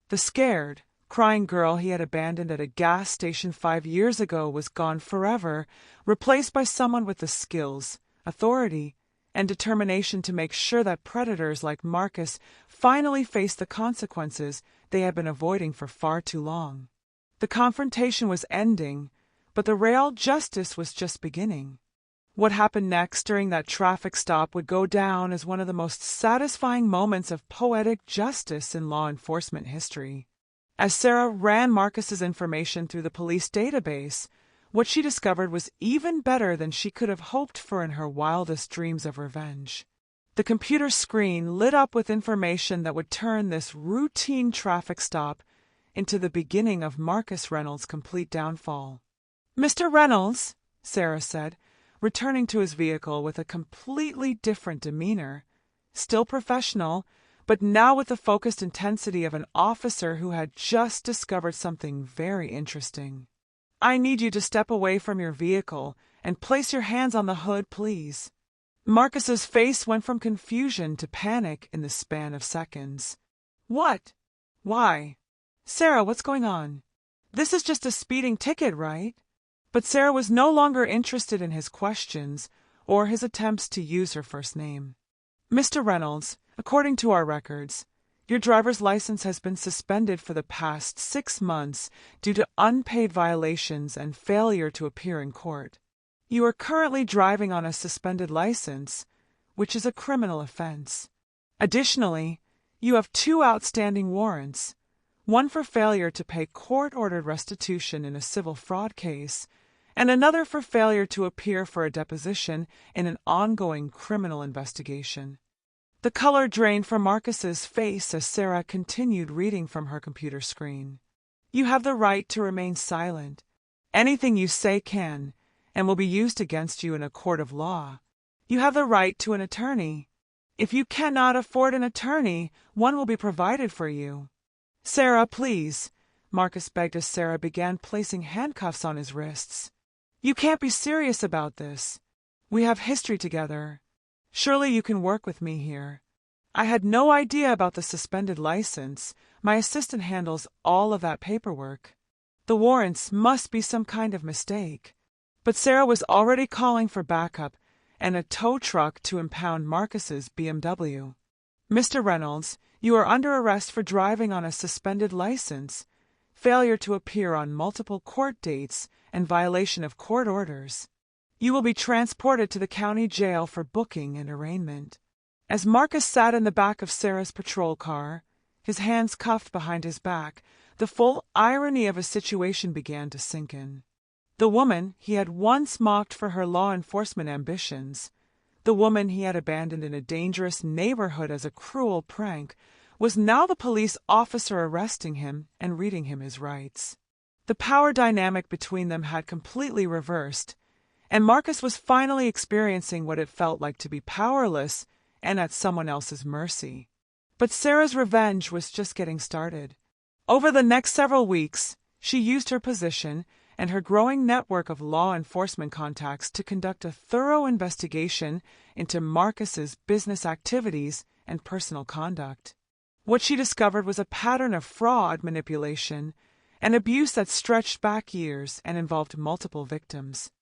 The scared, crying girl he had abandoned at a gas station 5 years ago was gone forever, replaced by someone with the skills, authority, and determination to make sure that predators like Marcus finally faced the consequences they had been avoiding for far too long. The confrontation was ending, but the real justice was just beginning. What happened next during that traffic stop would go down as one of the most satisfying moments of poetic justice in law enforcement history. As Sarah ran Marcus's information through the police database, what she discovered was even better than she could have hoped for in her wildest dreams of revenge. The computer screen lit up with information that would turn this routine traffic stop into the beginning of Marcus Reynolds' complete downfall. "Mr. Reynolds," Sarah said, returning to his vehicle with a completely different demeanor, still professional, but now with the focused intensity of an officer who had just discovered something very interesting. "I need you to step away from your vehicle and place your hands on the hood, please." Marcus's face went from confusion to panic in the span of seconds. "What? Why? Sarah, what's going on? This is just a speeding ticket, right?" But Sarah was no longer interested in his questions or his attempts to use her first name. "Mr. Reynolds, according to our records, your driver's license has been suspended for the past 6 months due to unpaid violations and failure to appear in court. You are currently driving on a suspended license, which is a criminal offense. Additionally, you have 2 outstanding warrants, one for failure to pay court-ordered restitution in a civil fraud case, and another for failure to appear for a deposition in an ongoing criminal investigation." The color drained from Marcus's face as Sarah continued reading from her computer screen. "You have the right to remain silent. Anything you say can and will be used against you in a court of law. You have the right to an attorney. If you cannot afford an attorney, one will be provided for you." "Sarah, please," Marcus begged as Sarah began placing handcuffs on his wrists. "You can't be serious about this. We have history together. Surely you can work with me here. I had no idea about the suspended license. My assistant handles all of that paperwork. The warrants must be some kind of mistake." But Sarah was already calling for backup and a tow truck to impound Marcus's BMW. "Mr. Reynolds, you are under arrest for driving on a suspended license, failure to appear on multiple court dates, and violation of court orders. You will be transported to the county jail for booking and arraignment." As Marcus sat in the back of Sarah's patrol car, his hands cuffed behind his back, the full irony of his situation began to sink in. The woman he had once mocked for her law enforcement ambitions, the woman he had abandoned in a dangerous neighborhood as a cruel prank, was now the police officer arresting him and reading him his rights. The power dynamic between them had completely reversed, and Marcus was finally experiencing what it felt like to be powerless and at someone else's mercy. But Sarah's revenge was just getting started. Over the next several weeks, she used her position and her growing network of law enforcement contacts to conduct a thorough investigation into Marcus's business activities and personal conduct. What she discovered was a pattern of fraud, manipulation, and abuse that stretched back years and involved multiple victims.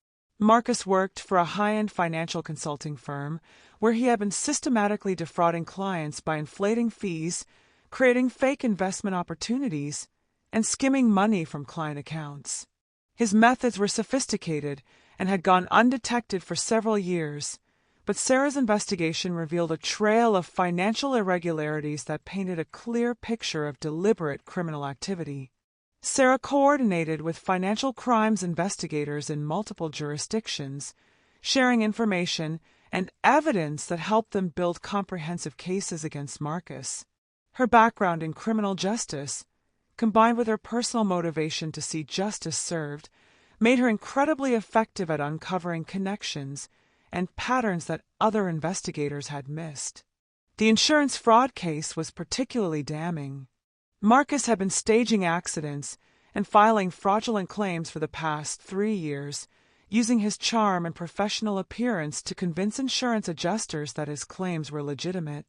Marcus worked for a high-end financial consulting firm where he had been systematically defrauding clients by inflating fees, creating fake investment opportunities, and skimming money from client accounts. His methods were sophisticated and had gone undetected for several years, but Sarah's investigation revealed a trail of financial irregularities that painted a clear picture of deliberate criminal activity. Sarah coordinated with financial crimes investigators in multiple jurisdictions, sharing information and evidence that helped them build comprehensive cases against Marcus. Her background in criminal justice, combined with her personal motivation to see justice served, made her incredibly effective at uncovering connections and patterns that other investigators had missed. The insurance fraud case was particularly damning. Marcus had been staging accidents and filing fraudulent claims for the past 3 years, using his charm and professional appearance to convince insurance adjusters that his claims were legitimate.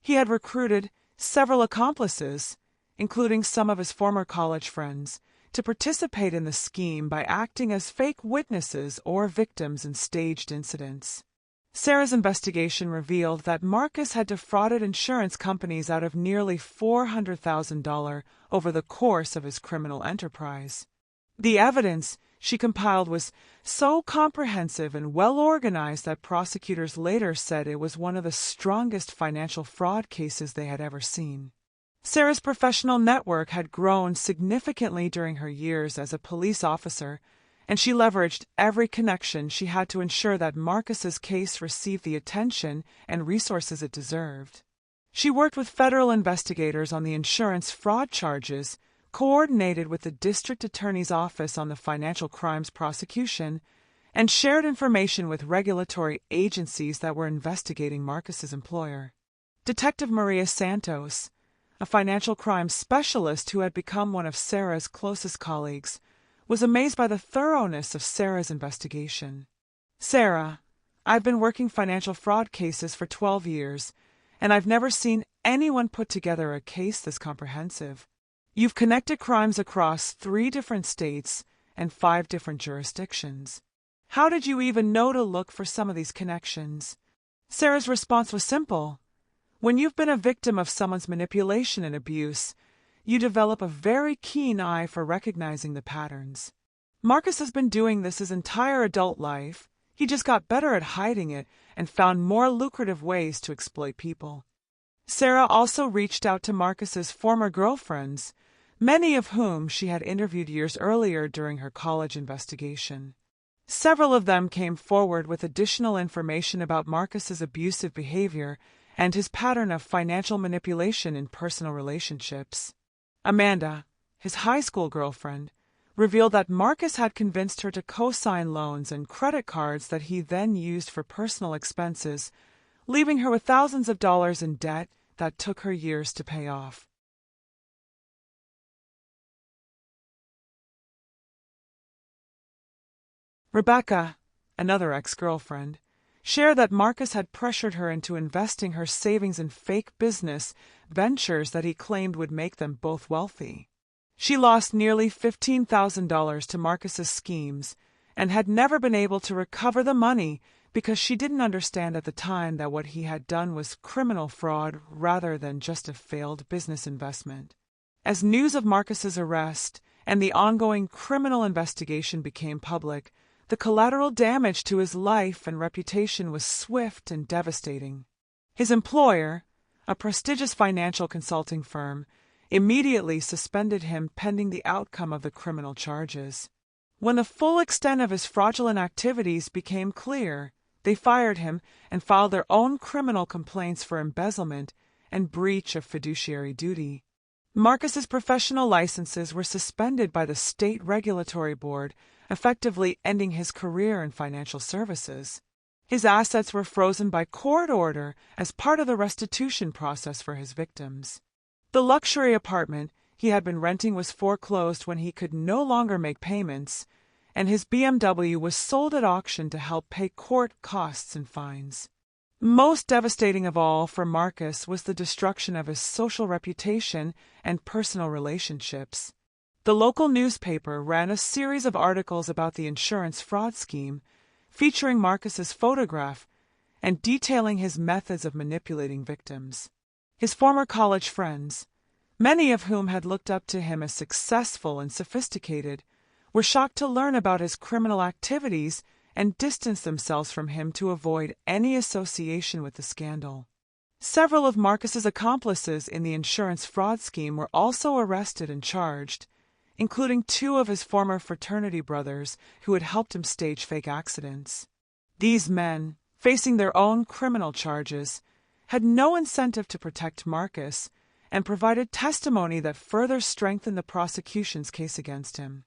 He had recruited several accomplices, including some of his former college friends, to participate in the scheme by acting as fake witnesses or victims in staged incidents. Sarah's investigation revealed that Marcus had defrauded insurance companies out of nearly $400,000 over the course of his criminal enterprise. The evidence she compiled was so comprehensive and well organized that prosecutors later said it was one of the strongest financial fraud cases they had ever seen. Sarah's professional network had grown significantly during her years as a police officer, and she leveraged every connection she had to ensure that Marcus's case received the attention and resources it deserved. She worked with federal investigators on the insurance fraud charges, coordinated with the district attorney's office on the financial crimes prosecution, and shared information with regulatory agencies that were investigating Marcus's employer. Detective Maria Santos, a financial crimes specialist who had become one of Sarah's closest colleagues, was amazed by the thoroughness of Sarah's investigation. "Sarah, I've been working financial fraud cases for 12 years, and I've never seen anyone put together a case this comprehensive. You've connected crimes across 3 different states and 5 different jurisdictions. How did you even know to look for some of these connections?" Sarah's response was simple. When you've been a victim of someone's manipulation and abuse, you develop a very keen eye for recognizing the patterns. Marcus has been doing this his entire adult life. He just got better at hiding it and found more lucrative ways to exploit people. Sarah also reached out to Marcus's former girlfriends, many of whom she had interviewed years earlier during her college investigation. Several of them came forward with additional information about Marcus's abusive behavior and his pattern of financial manipulation in personal relationships. Amanda, his high school girlfriend, revealed that Marcus had convinced her to co-sign loans and credit cards that he then used for personal expenses, leaving her with thousands of dollars in debt that took her years to pay off. Rebecca, another ex-girlfriend, shared that Marcus had pressured her into investing her savings in fake business ventures that he claimed would make them both wealthy. She lost nearly $15,000 to Marcus's schemes and had never been able to recover the money because she didn't understand at the time that what he had done was criminal fraud rather than just a failed business investment. As news of Marcus's arrest and the ongoing criminal investigation became public, the collateral damage to his life and reputation was swift and devastating. His employer, a prestigious financial consulting firm, immediately suspended him pending the outcome of the criminal charges. When the full extent of his fraudulent activities became clear, they fired him and filed their own criminal complaints for embezzlement and breach of fiduciary duty. Marcus's professional licenses were suspended by the state regulatory board, effectively ending his career in financial services. His assets were frozen by court order as part of the restitution process for his victims. The luxury apartment he had been renting was foreclosed when he could no longer make payments, and his BMW was sold at auction to help pay court costs and fines. Most devastating of all for Marcus was the destruction of his social reputation and personal relationships. The local newspaper ran a series of articles about the insurance fraud scheme, featuring Marcus's photograph and detailing his methods of manipulating victims. His former college friends, many of whom had looked up to him as successful and sophisticated, were shocked to learn about his criminal activities and distanced themselves from him to avoid any association with the scandal. Several of Marcus's accomplices in the insurance fraud scheme were also arrested and charged, including 2 of his former fraternity brothers who had helped him stage fake accidents. These men, facing their own criminal charges, had no incentive to protect Marcus and provided testimony that further strengthened the prosecution's case against him.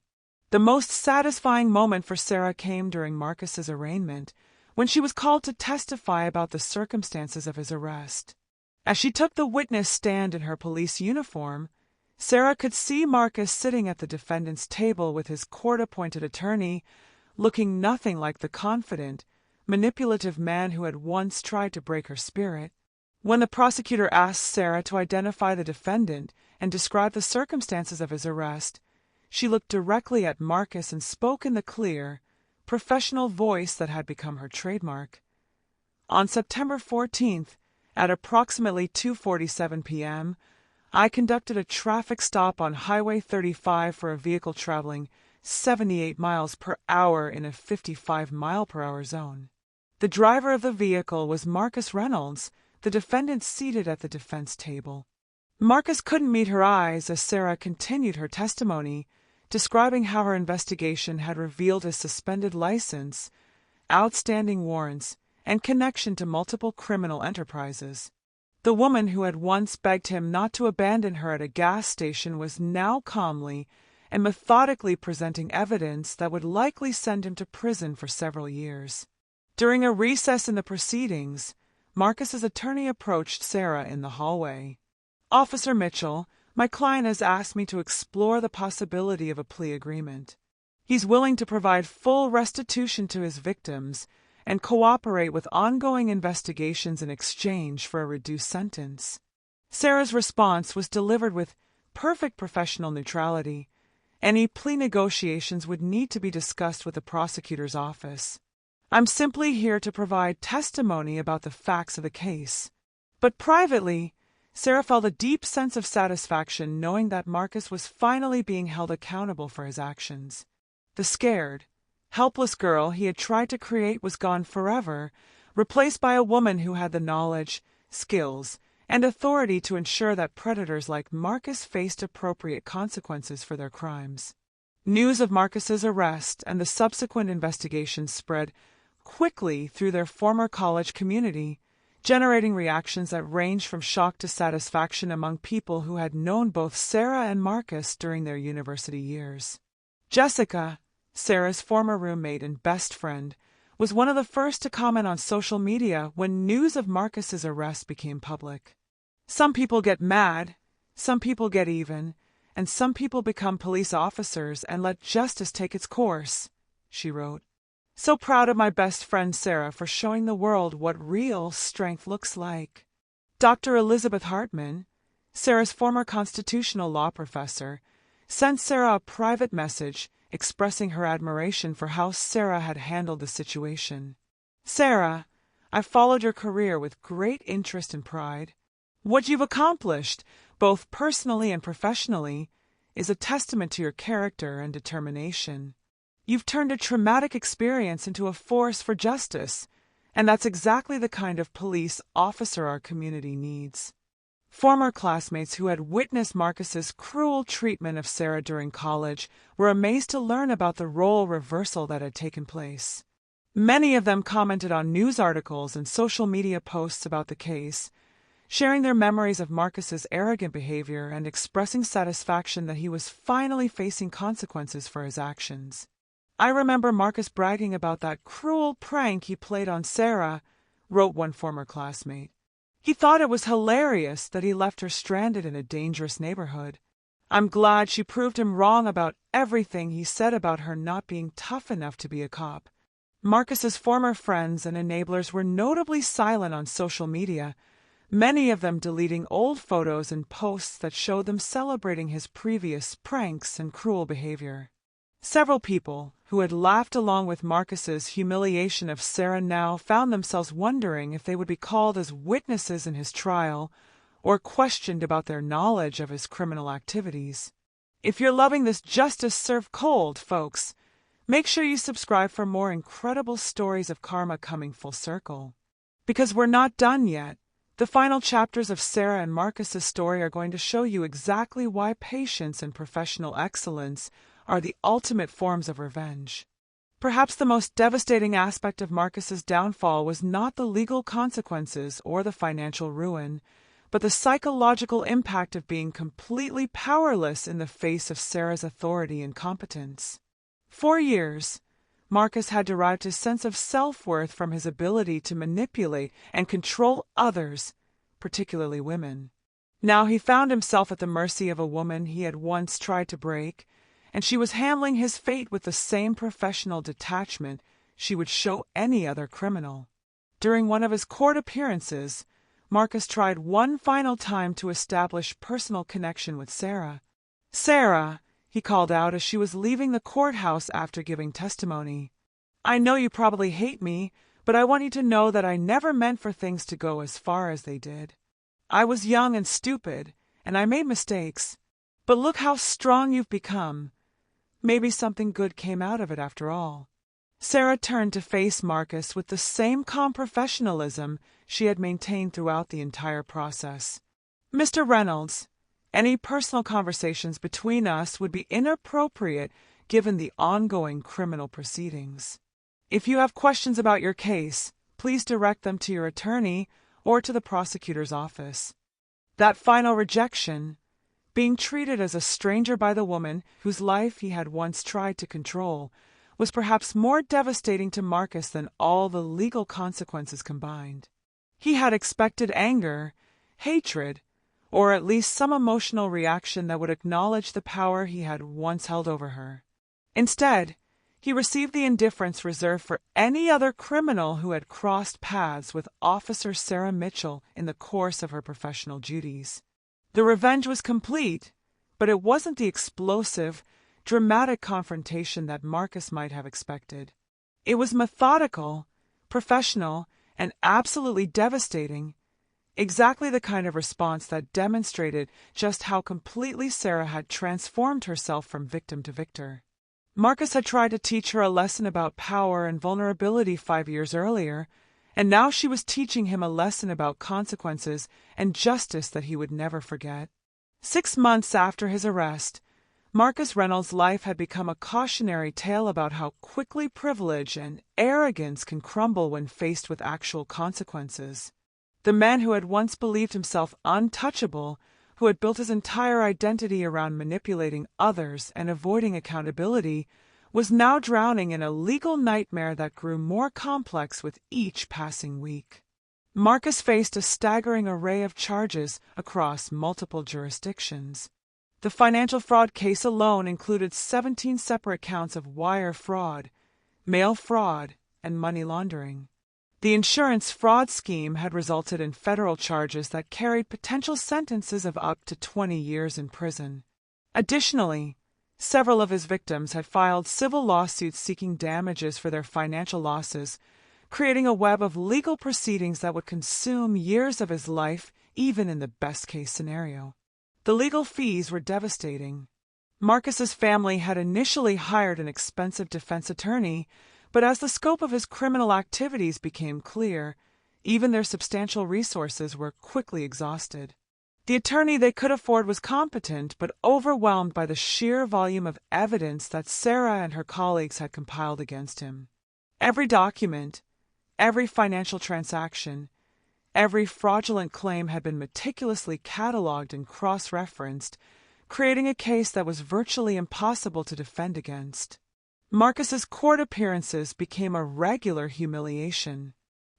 The most satisfying moment for Sarah came during Marcus's arraignment, when she was called to testify about the circumstances of his arrest. As she took the witness stand in her police uniform, Sarah could see Marcus sitting at the defendant's table with his court-appointed attorney, looking nothing like the confident, manipulative man who had once tried to break her spirit. When the prosecutor asked Sarah to identify the defendant and describe the circumstances of his arrest, she looked directly at Marcus and spoke in the clear, professional voice that had become her trademark. On September 14th, at approximately 2:47 p.m., I conducted a traffic stop on Highway 35 for a vehicle traveling 78 miles per hour in a 55-mile-per-hour zone. The driver of the vehicle was Marcus Reynolds, the defendant seated at the defense table. Marcus couldn't meet her eyes as Sarah continued her testimony, describing how her investigation had revealed his suspended license, outstanding warrants, and connection to multiple criminal enterprises. The woman who had once begged him not to abandon her at a gas station was now calmly and methodically presenting evidence that would likely send him to prison for several years. During a recess in the proceedings, Marcus's attorney approached Sarah in the hallway. "Officer Mitchell, my client has asked me to explore the possibility of a plea agreement. He's willing to provide full restitution to his victims and cooperate with ongoing investigations in exchange for a reduced sentence." Sarah's response was delivered with perfect professional neutrality. Any plea negotiations would need to be discussed with the prosecutor's office. "I'm simply here to provide testimony about the facts of the case." But privately, Sarah felt a deep sense of satisfaction knowing that Marcus was finally being held accountable for his actions. The scared, helpless girl he had tried to create was gone forever, replaced by a woman who had the knowledge, skills, and authority to ensure that predators like Marcus faced appropriate consequences for their crimes. News of Marcus's arrest and the subsequent investigation spread quickly through their former college community, generating reactions that ranged from shock to satisfaction among people who had known both Sarah and Marcus during their university years. Jessica, Sarah's former roommate and best friend, was one of the first to comment on social media when news of Marcus's arrest became public. "Some people get mad, some people get even, and some people become police officers and let justice take its course," she wrote. "So proud of my best friend Sarah for showing the world what real strength looks like." Dr. Elizabeth Hartman, Sarah's former constitutional law professor, sent Sarah a private message expressing her admiration for how Sarah had handled the situation. "Sarah, I've followed your career with great interest and pride. What you've accomplished, both personally and professionally, is a testament to your character and determination. You've turned a traumatic experience into a force for justice, And that's exactly the kind of police officer our community needs. Former classmates who had witnessed Marcus's cruel treatment of Sarah during college were amazed to learn about the role reversal that had taken place. Many of them commented on news articles and social media posts about the case, sharing their memories of Marcus's arrogant behavior and expressing satisfaction that he was finally facing consequences for his actions. "I remember Marcus bragging about that cruel prank he played on Sarah," wrote one former classmate. "He thought it was hilarious that he left her stranded in a dangerous neighborhood. I'm glad she proved him wrong about everything he said about her not being tough enough to be a cop." Marcus's former friends and enablers were notably silent on social media, many of them deleting old photos and posts that showed them celebrating his previous pranks and cruel behavior. Several people who had laughed along with Marcus's humiliation of Sarah now found themselves wondering if they would be called as witnesses in his trial or questioned about their knowledge of his criminal activities. If you're loving this justice served cold, folks, make sure you subscribe for more incredible stories of karma coming full circle. Because we're not done yet. The final chapters of Sarah and Marcus's story are going to show you exactly why patience and professional excellence are the ultimate forms of revenge. Perhaps the most devastating aspect of Marcus's downfall was not the legal consequences or the financial ruin, but the psychological impact of being completely powerless in the face of Sarah's authority and competence. For years, Marcus had derived his sense of self-worth from his ability to manipulate and control others, particularly women. Now he found himself at the mercy of a woman he had once tried to break, and she was handling his fate with the same professional detachment she would show any other criminal. During one of his court appearances, Marcus tried one final time to establish personal connection with Sarah. "Sarah," he called out as she was leaving the courthouse after giving testimony, "I know you probably hate me, but I want you to know that I never meant for things to go as far as they did. I was young and stupid, and I made mistakes. But look how strong you've become. Maybe something good came out of it after all." Sarah turned to face Marcus with the same calm professionalism she had maintained throughout the entire process. "Mr. Reynolds, any personal conversations between us would be inappropriate given the ongoing criminal proceedings. If you have questions about your case, please direct them to your attorney or to the prosecutor's office." That final rejection, being treated as a stranger by the woman whose life he had once tried to control, was perhaps more devastating to Marcus than all the legal consequences combined. He had expected anger, hatred, or at least some emotional reaction that would acknowledge the power he had once held over her. Instead, he received the indifference reserved for any other criminal who had crossed paths with Officer Sarah Mitchell in the course of her professional duties. The revenge was complete, but it wasn't the explosive, dramatic confrontation that Marcus might have expected. It was methodical, professional, and absolutely devastating, exactly the kind of response that demonstrated just how completely Sarah had transformed herself from victim to victor. Marcus had tried to teach her a lesson about power and vulnerability 5 years earlier, and now she was teaching him a lesson about consequences and justice that he would never forget. 6 months after his arrest, Marcus Reynolds' life had become a cautionary tale about how quickly privilege and arrogance can crumble when faced with actual consequences. The man who had once believed himself untouchable, who had built his entire identity around manipulating others and avoiding accountability, was now drowning in a legal nightmare that grew more complex with each passing week. Marcus faced a staggering array of charges across multiple jurisdictions. The financial fraud case alone included 17 separate counts of wire fraud, mail fraud, and money laundering. The insurance fraud scheme had resulted in federal charges that carried potential sentences of up to 20 years in prison. Additionally, several of his victims had filed civil lawsuits seeking damages for their financial losses, creating a web of legal proceedings that would consume years of his life, even in the best-case scenario. The legal fees were devastating. Marcus's family had initially hired an expensive defense attorney, But as the scope of his criminal activities became clear, even their substantial resources were quickly exhausted. The attorney they could afford was competent, but overwhelmed by the sheer volume of evidence that Sarah and her colleagues had compiled against him. Every document, every financial transaction, every fraudulent claim had been meticulously catalogued and cross-referenced, creating a case that was virtually impossible to defend against. Marcus's court appearances became a regular humiliation.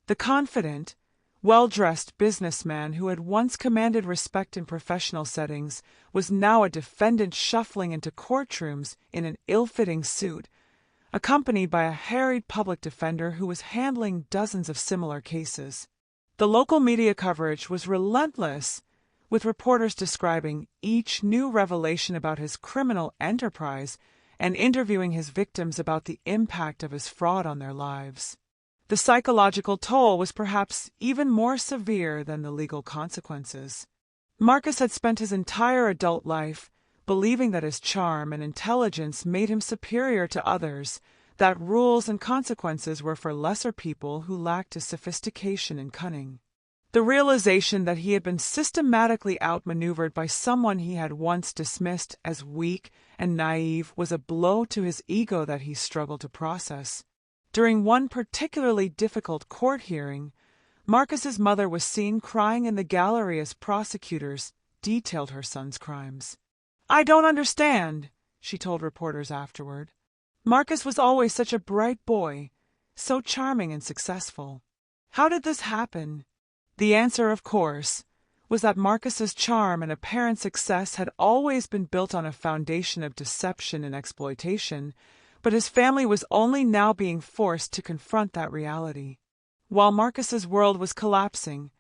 The confident, well-dressed businessman who had once commanded respect in professional settings was now a defendant shuffling into courtrooms in an ill-fitting suit, accompanied by a harried public defender who was handling dozens of similar cases. The local media coverage was relentless, with reporters describing each new revelation about his criminal enterprise and interviewing his victims about the impact of his fraud on their lives. The psychological toll was perhaps even more severe than the legal consequences. Marcus had spent his entire adult life believing that his charm and intelligence made him superior to others, that rules and consequences were for lesser people who lacked his sophistication and cunning. The realization that he had been systematically outmaneuvered by someone he had once dismissed as weak and naive was a blow to his ego that he struggled to process. During one particularly difficult court hearing, Marcus's mother was seen crying in the gallery as prosecutors detailed her son's crimes. "I don't understand," she told reporters afterward. "Marcus was always such a bright boy, so charming and successful. How did this happen?" The answer, of course, was that Marcus's charm and apparent success had always been built on a foundation of deception and exploitation, but his family was only now being forced to confront that reality. While Marcus's world was collapsing,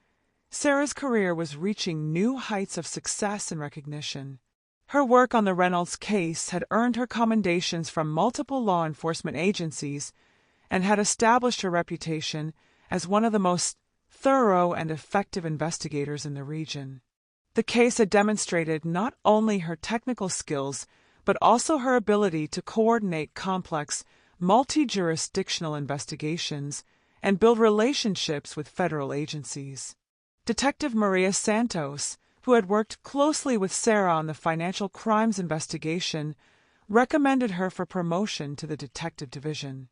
Sarah's career was reaching new heights of success and recognition. Her work on the Reynolds case had earned her commendations from multiple law enforcement agencies and had established her reputation as one of the most thorough and effective investigators in the region. The case had demonstrated not only her technical skills, but also her ability to coordinate complex, multi-jurisdictional investigations and build relationships with federal agencies. Detective Maria Santos, who had worked closely with Sarah on the financial crimes investigation, recommended her for promotion to the detective division.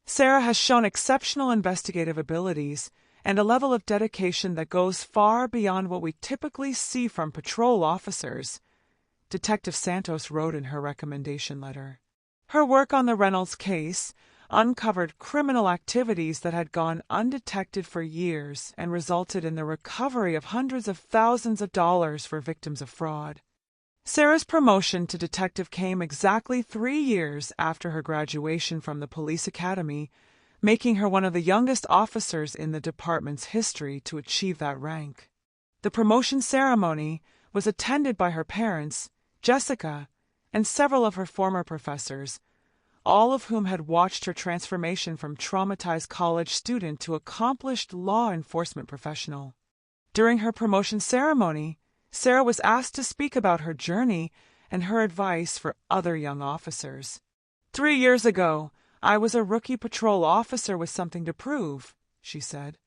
Sarah has shown exceptional investigative abilities and a level of dedication that goes far beyond what we typically see from patrol officers, Detective Santos wrote in her recommendation letter. Her work on the Reynolds case uncovered criminal activities that had gone undetected for years and resulted in the recovery of hundreds of thousands of dollars for victims of fraud. Sarah's promotion to detective came exactly 3 years after her graduation from the police academy, making her one of the youngest officers in the department's history to achieve that rank. The promotion ceremony was attended by her parents, Jessica, and several of her former professors, all of whom had watched her transformation from traumatized college student to accomplished law enforcement professional. During her promotion ceremony, Sarah was asked to speak about her journey and her advice for other young officers. 3 years ago, I was a rookie patrol officer with something to prove, she said.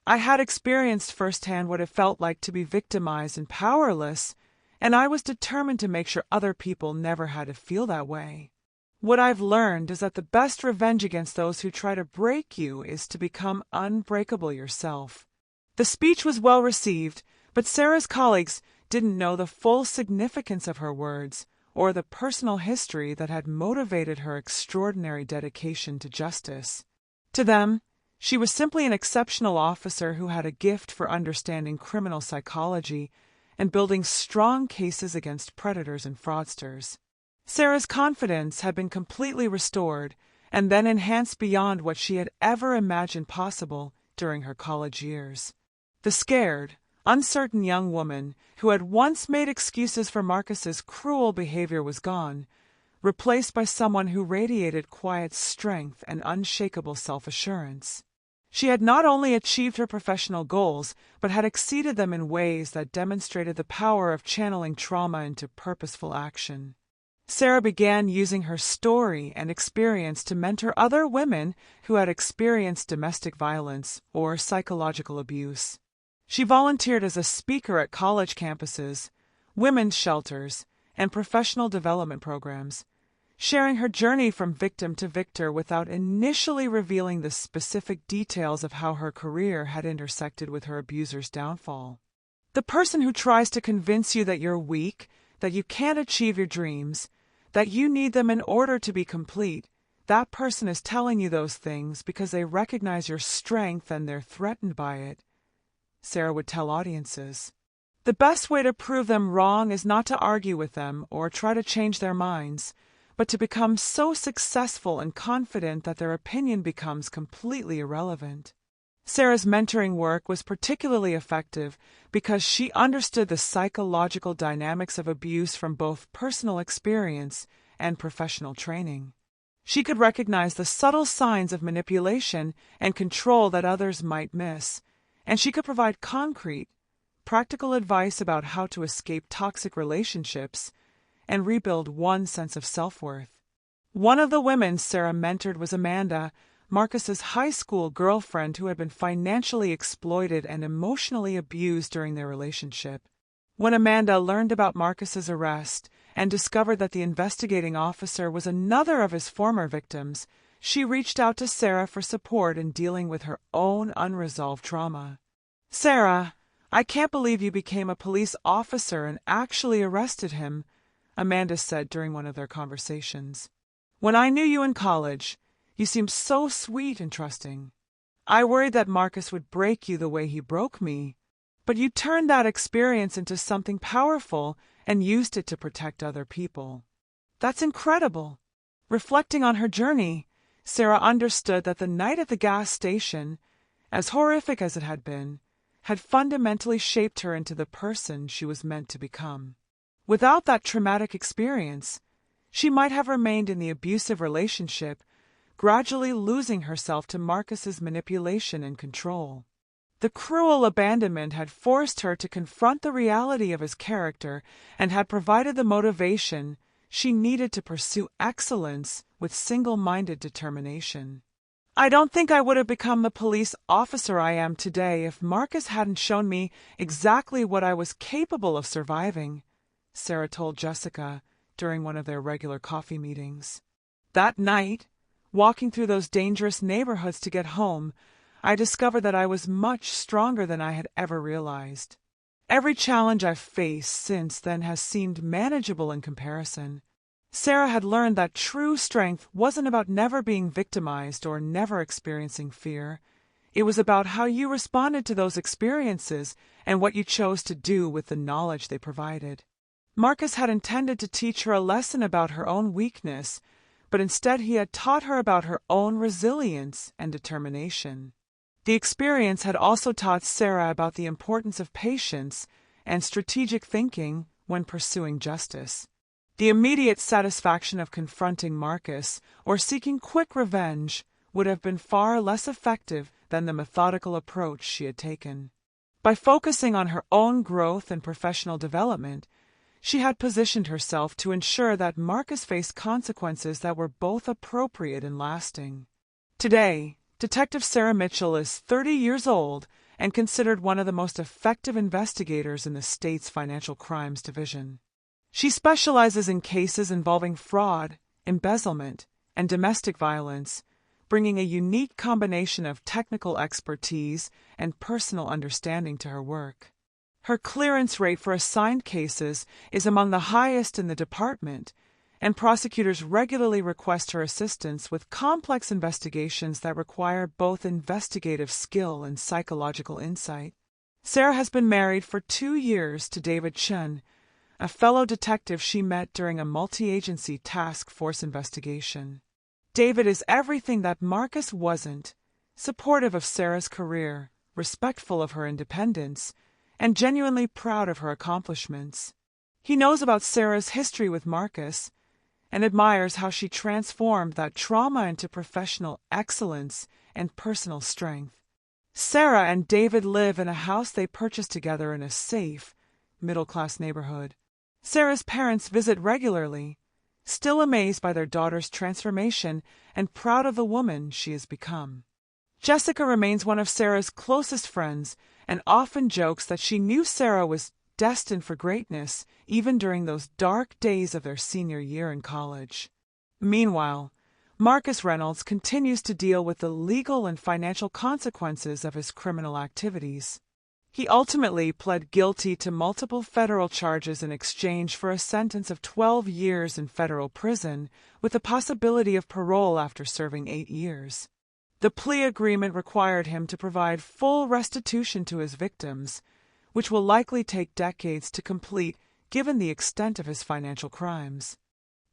I had experienced firsthand what it felt like to be victimized and powerless, and I was determined to make sure other people never had to feel that way. What I've learned is that the best revenge against those who try to break you is to become unbreakable yourself. The speech was well received, but Sarah's colleagues didn't know the full significance of her words or the personal history that had motivated her extraordinary dedication to justice. To them, she was simply an exceptional officer who had a gift for understanding criminal psychology and building strong cases against predators and fraudsters. Sarah's confidence had been completely restored and then enhanced beyond what she had ever imagined possible during her college years. The scared, uncertain young woman who had once made excuses for Marcus's cruel behavior was gone, replaced by someone who radiated quiet strength and unshakable self-assurance. She had not only achieved her professional goals, but had exceeded them in ways that demonstrated the power of channeling trauma into purposeful action. Sarah began using her story and experience to mentor other women who had experienced domestic violence or psychological abuse. She volunteered as a speaker at college campuses, women's shelters, and professional development programs, sharing her journey from victim to victor without initially revealing the specific details of how her career had intersected with her abuser's downfall. The person who tries to convince you that you're weak, that you can't achieve your dreams, that you need them in order to be complete, that person is telling you those things because they recognize your strength and they're threatened by it, Sarah would tell audiences. The best way to prove them wrong is not to argue with them or try to change their minds, but to become so successful and confident that their opinion becomes completely irrelevant. Sarah's mentoring work was particularly effective because she understood the psychological dynamics of abuse from both personal experience and professional training. She could recognize the subtle signs of manipulation and control that others might miss, and she could provide concrete, practical advice about how to escape toxic relationships and rebuild one's sense of self-worth. One of the women Sarah mentored was Amanda, Marcus's high school girlfriend who had been financially exploited and emotionally abused during their relationship. When Amanda learned about Marcus's arrest and discovered that the investigating officer was another of his former victims, she reached out to Sarah for support in dealing with her own unresolved trauma. "Sarah, I can't believe you became a police officer and actually arrested him," Amanda said during one of their conversations. "When I knew you in college, you seemed so sweet and trusting. I worried that Marcus would break you the way he broke me, but you turned that experience into something powerful and used it to protect other people. That's incredible." Reflecting on her journey, Sarah understood that the night at the gas station, as horrific as it had been, had fundamentally shaped her into the person she was meant to become. Without that traumatic experience, she might have remained in the abusive relationship, gradually losing herself to Marcus's manipulation and control. The cruel abandonment had forced her to confront the reality of his character and had provided the motivation she needed to pursue excellence with single-minded determination. "I don't think I would have become the police officer I am today if Marcus hadn't shown me exactly what I was capable of surviving," Sarah told Jessica during one of their regular coffee meetings. "That night, walking through those dangerous neighborhoods to get home, I discovered that I was much stronger than I had ever realized. Every challenge I've faced since then has seemed manageable in comparison." Sarah had learned that true strength wasn't about never being victimized or never experiencing fear. It was about how you responded to those experiences and what you chose to do with the knowledge they provided. Marcus had intended to teach her a lesson about her own weakness, but instead he had taught her about her own resilience and determination. The experience had also taught Sarah about the importance of patience and strategic thinking when pursuing justice. The immediate satisfaction of confronting Marcus or seeking quick revenge would have been far less effective than the methodical approach she had taken. By focusing on her own growth and professional development, she had positioned herself to ensure that Marcus faced consequences that were both appropriate and lasting. Today, Detective Sarah Mitchell is 30 years old and considered one of the most effective investigators in the state's Financial Crimes Division. She specializes in cases involving fraud, embezzlement, and domestic violence, bringing a unique combination of technical expertise and personal understanding to her work. Her clearance rate for assigned cases is among the highest in the department, and prosecutors regularly request her assistance with complex investigations that require both investigative skill and psychological insight. Sarah has been married for 2 years to David Chen, a fellow detective she met during a multi-agency task force investigation. David is everything that Marcus wasn't, supportive of Sarah's career, respectful of her independence, and genuinely proud of her accomplishments. He knows about Sarah's history with Marcus and admires how she transformed that trauma into professional excellence and personal strength. Sarah and David live in a house they purchased together in a safe, middle-class neighborhood. Sarah's parents visit regularly, still amazed by their daughter's transformation and proud of the woman she has become. Jessica remains one of Sarah's closest friends and often jokes that she knew Sarah was destined for greatness even during those dark days of their senior year in college. Meanwhile, Marcus Reynolds continues to deal with the legal and financial consequences of his criminal activities. He ultimately pled guilty to multiple federal charges in exchange for a sentence of 12 years in federal prison, with the possibility of parole after serving 8 years. The plea agreement required him to provide full restitution to his victims, which will likely take decades to complete given the extent of his financial crimes.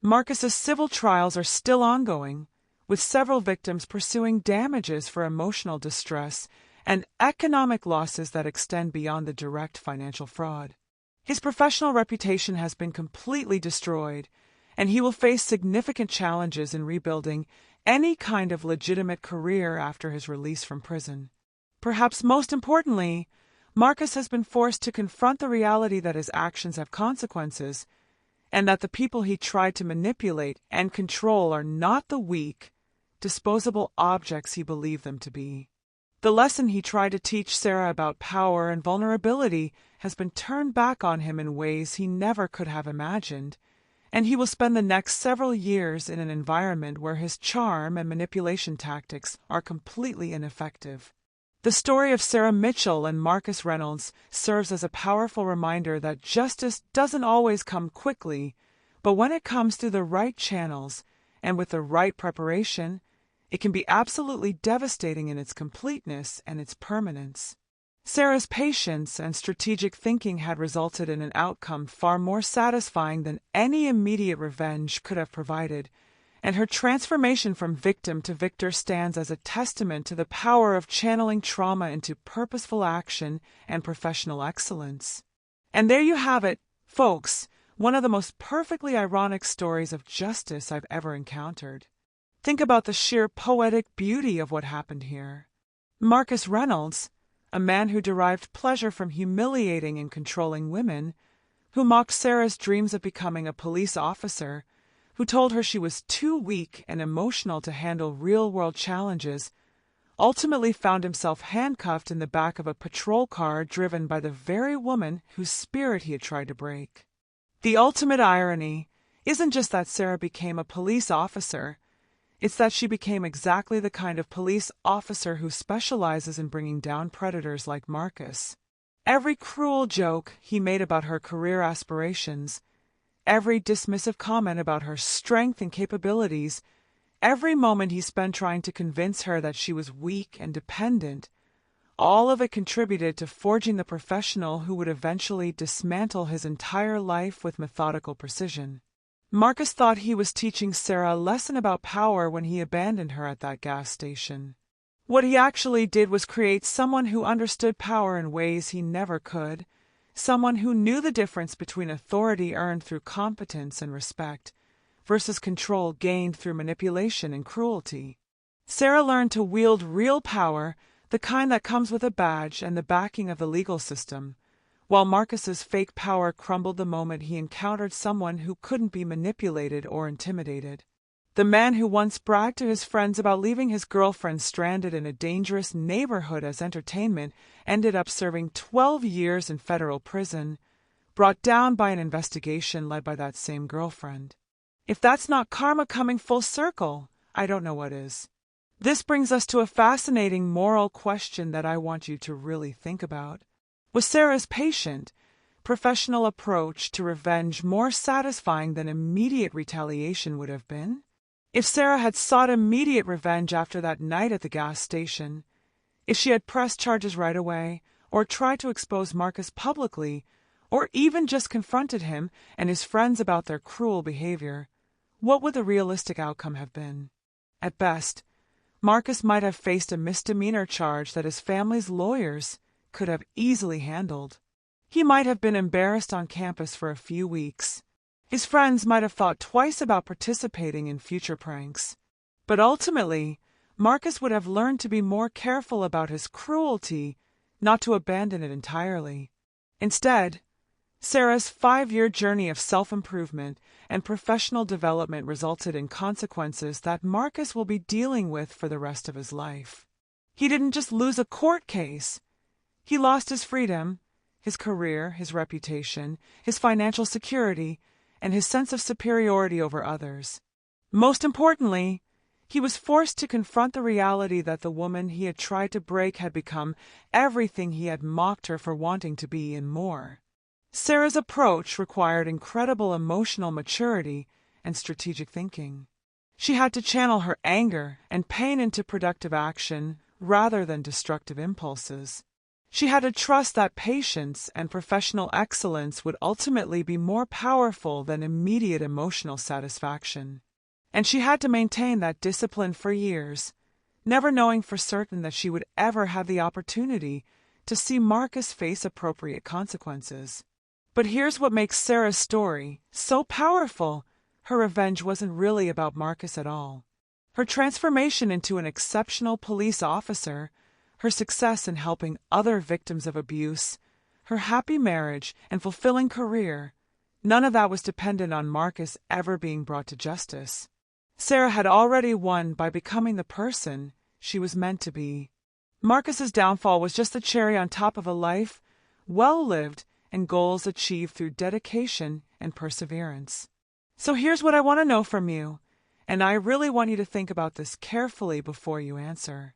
Marcus's civil trials are still ongoing, with several victims pursuing damages for emotional distress and economic losses that extend beyond the direct financial fraud. His professional reputation has been completely destroyed, and he will face significant challenges in rebuilding any kind of legitimate career after his release from prison. Perhaps most importantly, Marcus has been forced to confront the reality that his actions have consequences, and that the people he tried to manipulate and control are not the weak, disposable objects he believed them to be. The lesson he tried to teach Sarah about power and vulnerability has been turned back on him in ways he never could have imagined, and he will spend the next several years in an environment where his charm and manipulation tactics are completely ineffective. The story of Sarah Mitchell and Marcus Reynolds serves as a powerful reminder that justice doesn't always come quickly, but when it comes through the right channels and with the right preparation, it can be absolutely devastating in its completeness and its permanence. Sarah's patience and strategic thinking had resulted in an outcome far more satisfying than any immediate revenge could have provided, and her transformation from victim to victor stands as a testament to the power of channeling trauma into purposeful action and professional excellence. And there you have it, folks, one of the most perfectly ironic stories of justice I've ever encountered. Think about the sheer poetic beauty of what happened here. Marcus Reynolds, a man who derived pleasure from humiliating and controlling women, who mocked Sarah's dreams of becoming a police officer, who told her she was too weak and emotional to handle real-world challenges, ultimately found himself handcuffed in the back of a patrol car driven by the very woman whose spirit he had tried to break. The ultimate irony isn't just that Sarah became a police officer, it's that she became exactly the kind of police officer who specializes in bringing down predators like Marcus. Every cruel joke he made about her career aspirations, every dismissive comment about her strength and capabilities, every moment he spent trying to convince her that she was weak and dependent, all of it contributed to forging the professional who would eventually dismantle his entire life with methodical precision. Marcus thought he was teaching Sarah a lesson about power when he abandoned her at that gas station. What he actually did was create someone who understood power in ways he never could, someone who knew the difference between authority earned through competence and respect versus control gained through manipulation and cruelty. Sarah learned to wield real power, the kind that comes with a badge and the backing of the legal system, while Marcus's fake power crumbled the moment he encountered someone who couldn't be manipulated or intimidated. The man who once bragged to his friends about leaving his girlfriend stranded in a dangerous neighborhood as entertainment ended up serving 12 years in federal prison, brought down by an investigation led by that same girlfriend. If that's not karma coming full circle, I don't know what is. This brings us to a fascinating moral question that I want you to really think about. Was Sarah's patient, professional approach to revenge more satisfying than immediate retaliation would have been? If Sarah had sought immediate revenge after that night at the gas station, if she had pressed charges right away, or tried to expose Marcus publicly, or even just confronted him and his friends about their cruel behavior, what would the realistic outcome have been? At best, Marcus might have faced a misdemeanor charge that his family's lawyers could have easily handled. He might have been embarrassed on campus for a few weeks. His friends might have thought twice about participating in future pranks. But ultimately, Marcus would have learned to be more careful about his cruelty, not to abandon it entirely. Instead, Sarah's 5-year journey of self-improvement and professional development resulted in consequences that Marcus will be dealing with for the rest of his life. He didn't just lose a court case. He lost his freedom, his career, his reputation, his financial security, and his sense of superiority over others. Most importantly, he was forced to confront the reality that the woman he had tried to break had become everything he had mocked her for wanting to be and more. Sarah's approach required incredible emotional maturity and strategic thinking. She had to channel her anger and pain into productive action rather than destructive impulses. She had to trust that patience and professional excellence would ultimately be more powerful than immediate emotional satisfaction. And she had to maintain that discipline for years, never knowing for certain that she would ever have the opportunity to see Marcus face appropriate consequences. But here's what makes Sarah's story so powerful. Her revenge wasn't really about Marcus at all. Her transformation into an exceptional police officer, her success in helping other victims of abuse, her happy marriage and fulfilling career, none of that was dependent on Marcus ever being brought to justice. Sarah had already won by becoming the person she was meant to be. Marcus's downfall was just the cherry on top of a life well lived and goals achieved through dedication and perseverance. So here's what I want to know from you, and I really want you to think about this carefully before you answer.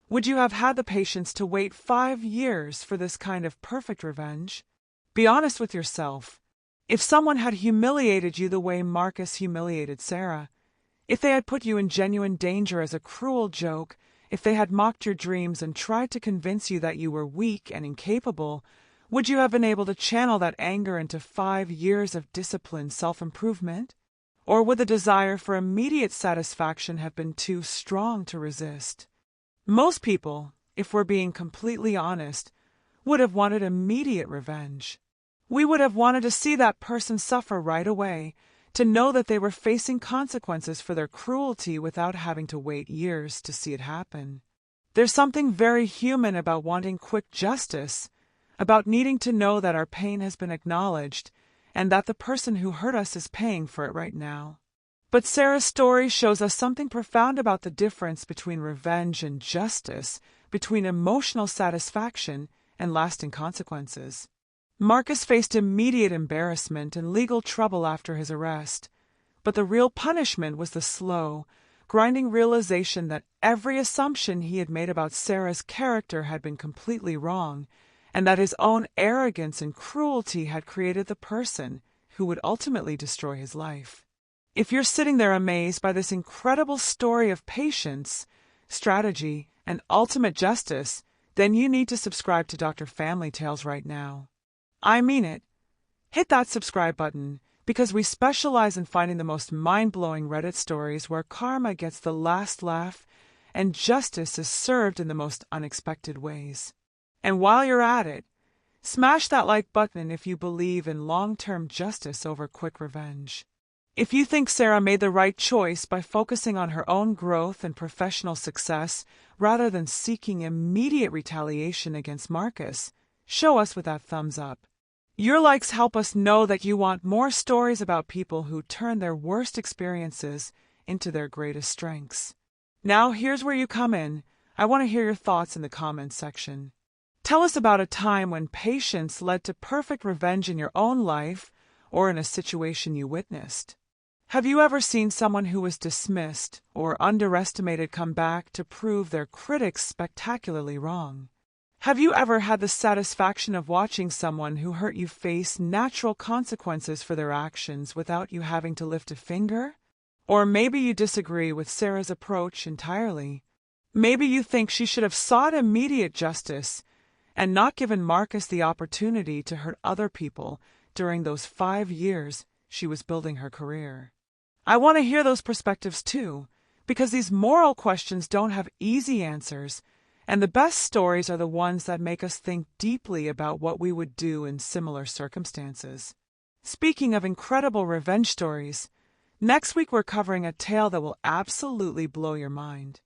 Would you have had the patience to wait 5 years for this kind of perfect revenge? Be honest with yourself. If someone had humiliated you the way Marcus humiliated Sarah, if they had put you in genuine danger as a cruel joke, if they had mocked your dreams and tried to convince you that you were weak and incapable, would you have been able to channel that anger into 5 years of disciplined self-improvement? Or would the desire for immediate satisfaction have been too strong to resist? Most people, if we're being completely honest, would have wanted immediate revenge. We would have wanted to see that person suffer right away, to know that they were facing consequences for their cruelty without having to wait years to see it happen. There's something very human about wanting quick justice, about needing to know that our pain has been acknowledged and that the person who hurt us is paying for it right now. But Sarah's story shows us something profound about the difference between revenge and justice, between emotional satisfaction and lasting consequences. Marcus faced immediate embarrassment and legal trouble after his arrest, but the real punishment was the slow, grinding realization that every assumption he had made about Sarah's character had been completely wrong, and that his own arrogance and cruelty had created the person who would ultimately destroy his life. If you're sitting there amazed by this incredible story of patience, strategy, and ultimate justice, then you need to subscribe to Dr. Family Tales right now. I mean it. Hit that subscribe button, because we specialize in finding the most mind-blowing Reddit stories where karma gets the last laugh and justice is served in the most unexpected ways. And while you're at it, smash that like button if you believe in long-term justice over quick revenge. If you think Sarah made the right choice by focusing on her own growth and professional success rather than seeking immediate retaliation against Marcus, show us with that thumbs up. Your likes help us know that you want more stories about people who turn their worst experiences into their greatest strengths. Now here's where you come in. I want to hear your thoughts in the comments section. Tell us about a time when patience led to perfect revenge in your own life or in a situation you witnessed. Have you ever seen someone who was dismissed or underestimated come back to prove their critics spectacularly wrong? Have you ever had the satisfaction of watching someone who hurt you face natural consequences for their actions without you having to lift a finger? Or maybe you disagree with Sarah's approach entirely. Maybe you think she should have sought immediate justice and not given Marcus the opportunity to hurt other people during those 5 years she was building her career. I want to hear those perspectives too, because these moral questions don't have easy answers, and the best stories are the ones that make us think deeply about what we would do in similar circumstances. Speaking of incredible revenge stories, next week we're covering a tale that will absolutely blow your mind.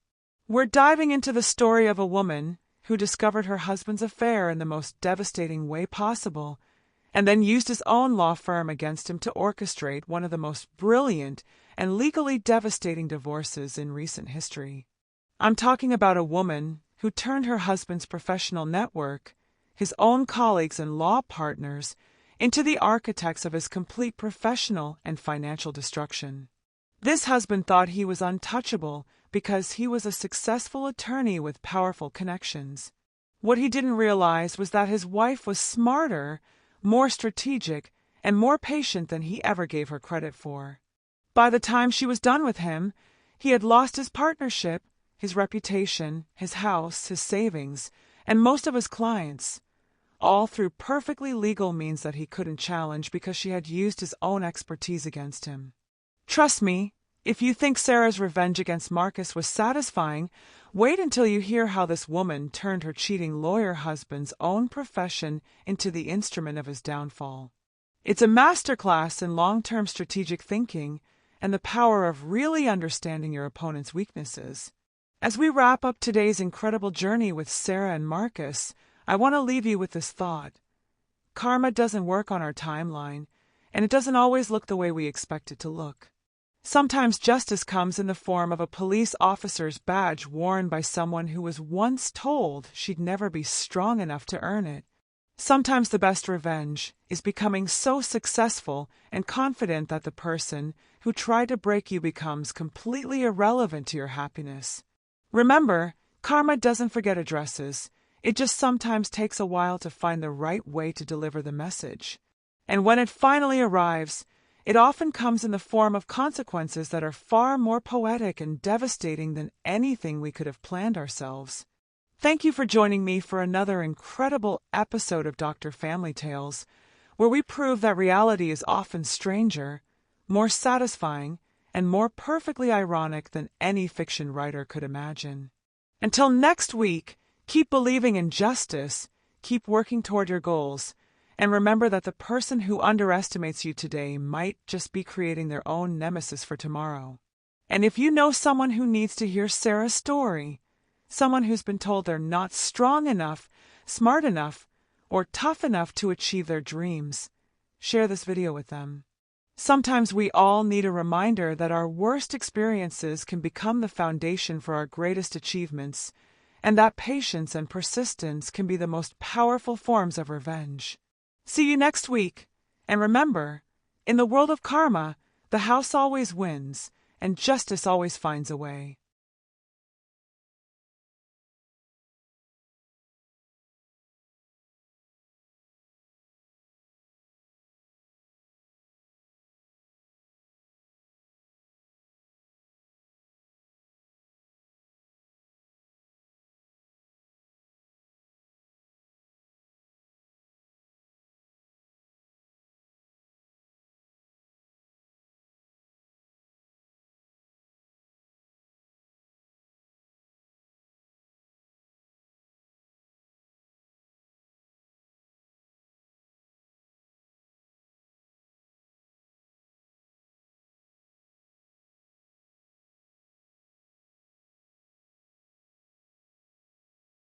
We're diving into the story of a woman who discovered her husband's affair in the most devastating way possible and then used his own law firm against him to orchestrate one of the most brilliant and legally devastating divorces in recent history. I'm talking about a woman who turned her husband's professional network, his own colleagues and law partners, into the architects of his complete professional and financial destruction. This husband thought he was untouchable because he was a successful attorney with powerful connections. What he didn't realize was that his wife was smarter, more strategic, and more patient than he ever gave her credit for. By the time she was done with him, he had lost his partnership, his reputation, his house, his savings, and most of his clients, all through perfectly legal means that he couldn't challenge because she had used his own expertise against him. Trust me, if you think Sarah's revenge against Marcus was satisfying, wait until you hear how this woman turned her cheating lawyer husband's own profession into the instrument of his downfall. It's a masterclass in long-term strategic thinking and the power of really understanding your opponent's weaknesses. As we wrap up today's incredible journey with Sarah and Marcus, I want to leave you with this thought. Karma doesn't work on our timeline, and it doesn't always look the way we expect it to look. Sometimes justice comes in the form of a police officer's badge worn by someone who was once told she'd never be strong enough to earn it. Sometimes the best revenge is becoming so successful and confident that the person who tried to break you becomes completely irrelevant to your happiness. Remember, karma doesn't forget addresses. It just sometimes takes a while to find the right way to deliver the message. And when it finally arrives, it often comes in the form of consequences that are far more poetic and devastating than anything we could have planned ourselves. Thank you for joining me for another incredible episode of Dr. Family Tales, where we prove that reality is often stranger, more satisfying, and more perfectly ironic than any fiction writer could imagine. Until next week, keep believing in justice, keep working toward your goals, and remember that the person who underestimates you today might just be creating their own nemesis for tomorrow. And if you know someone who needs to hear Sarah's story, someone who's been told they're not strong enough, smart enough, or tough enough to achieve their dreams, share this video with them. Sometimes we all need a reminder that our worst experiences can become the foundation for our greatest achievements, and that patience and persistence can be the most powerful forms of revenge. See you next week, and remember, in the world of karma, the house always wins, and justice always finds a way.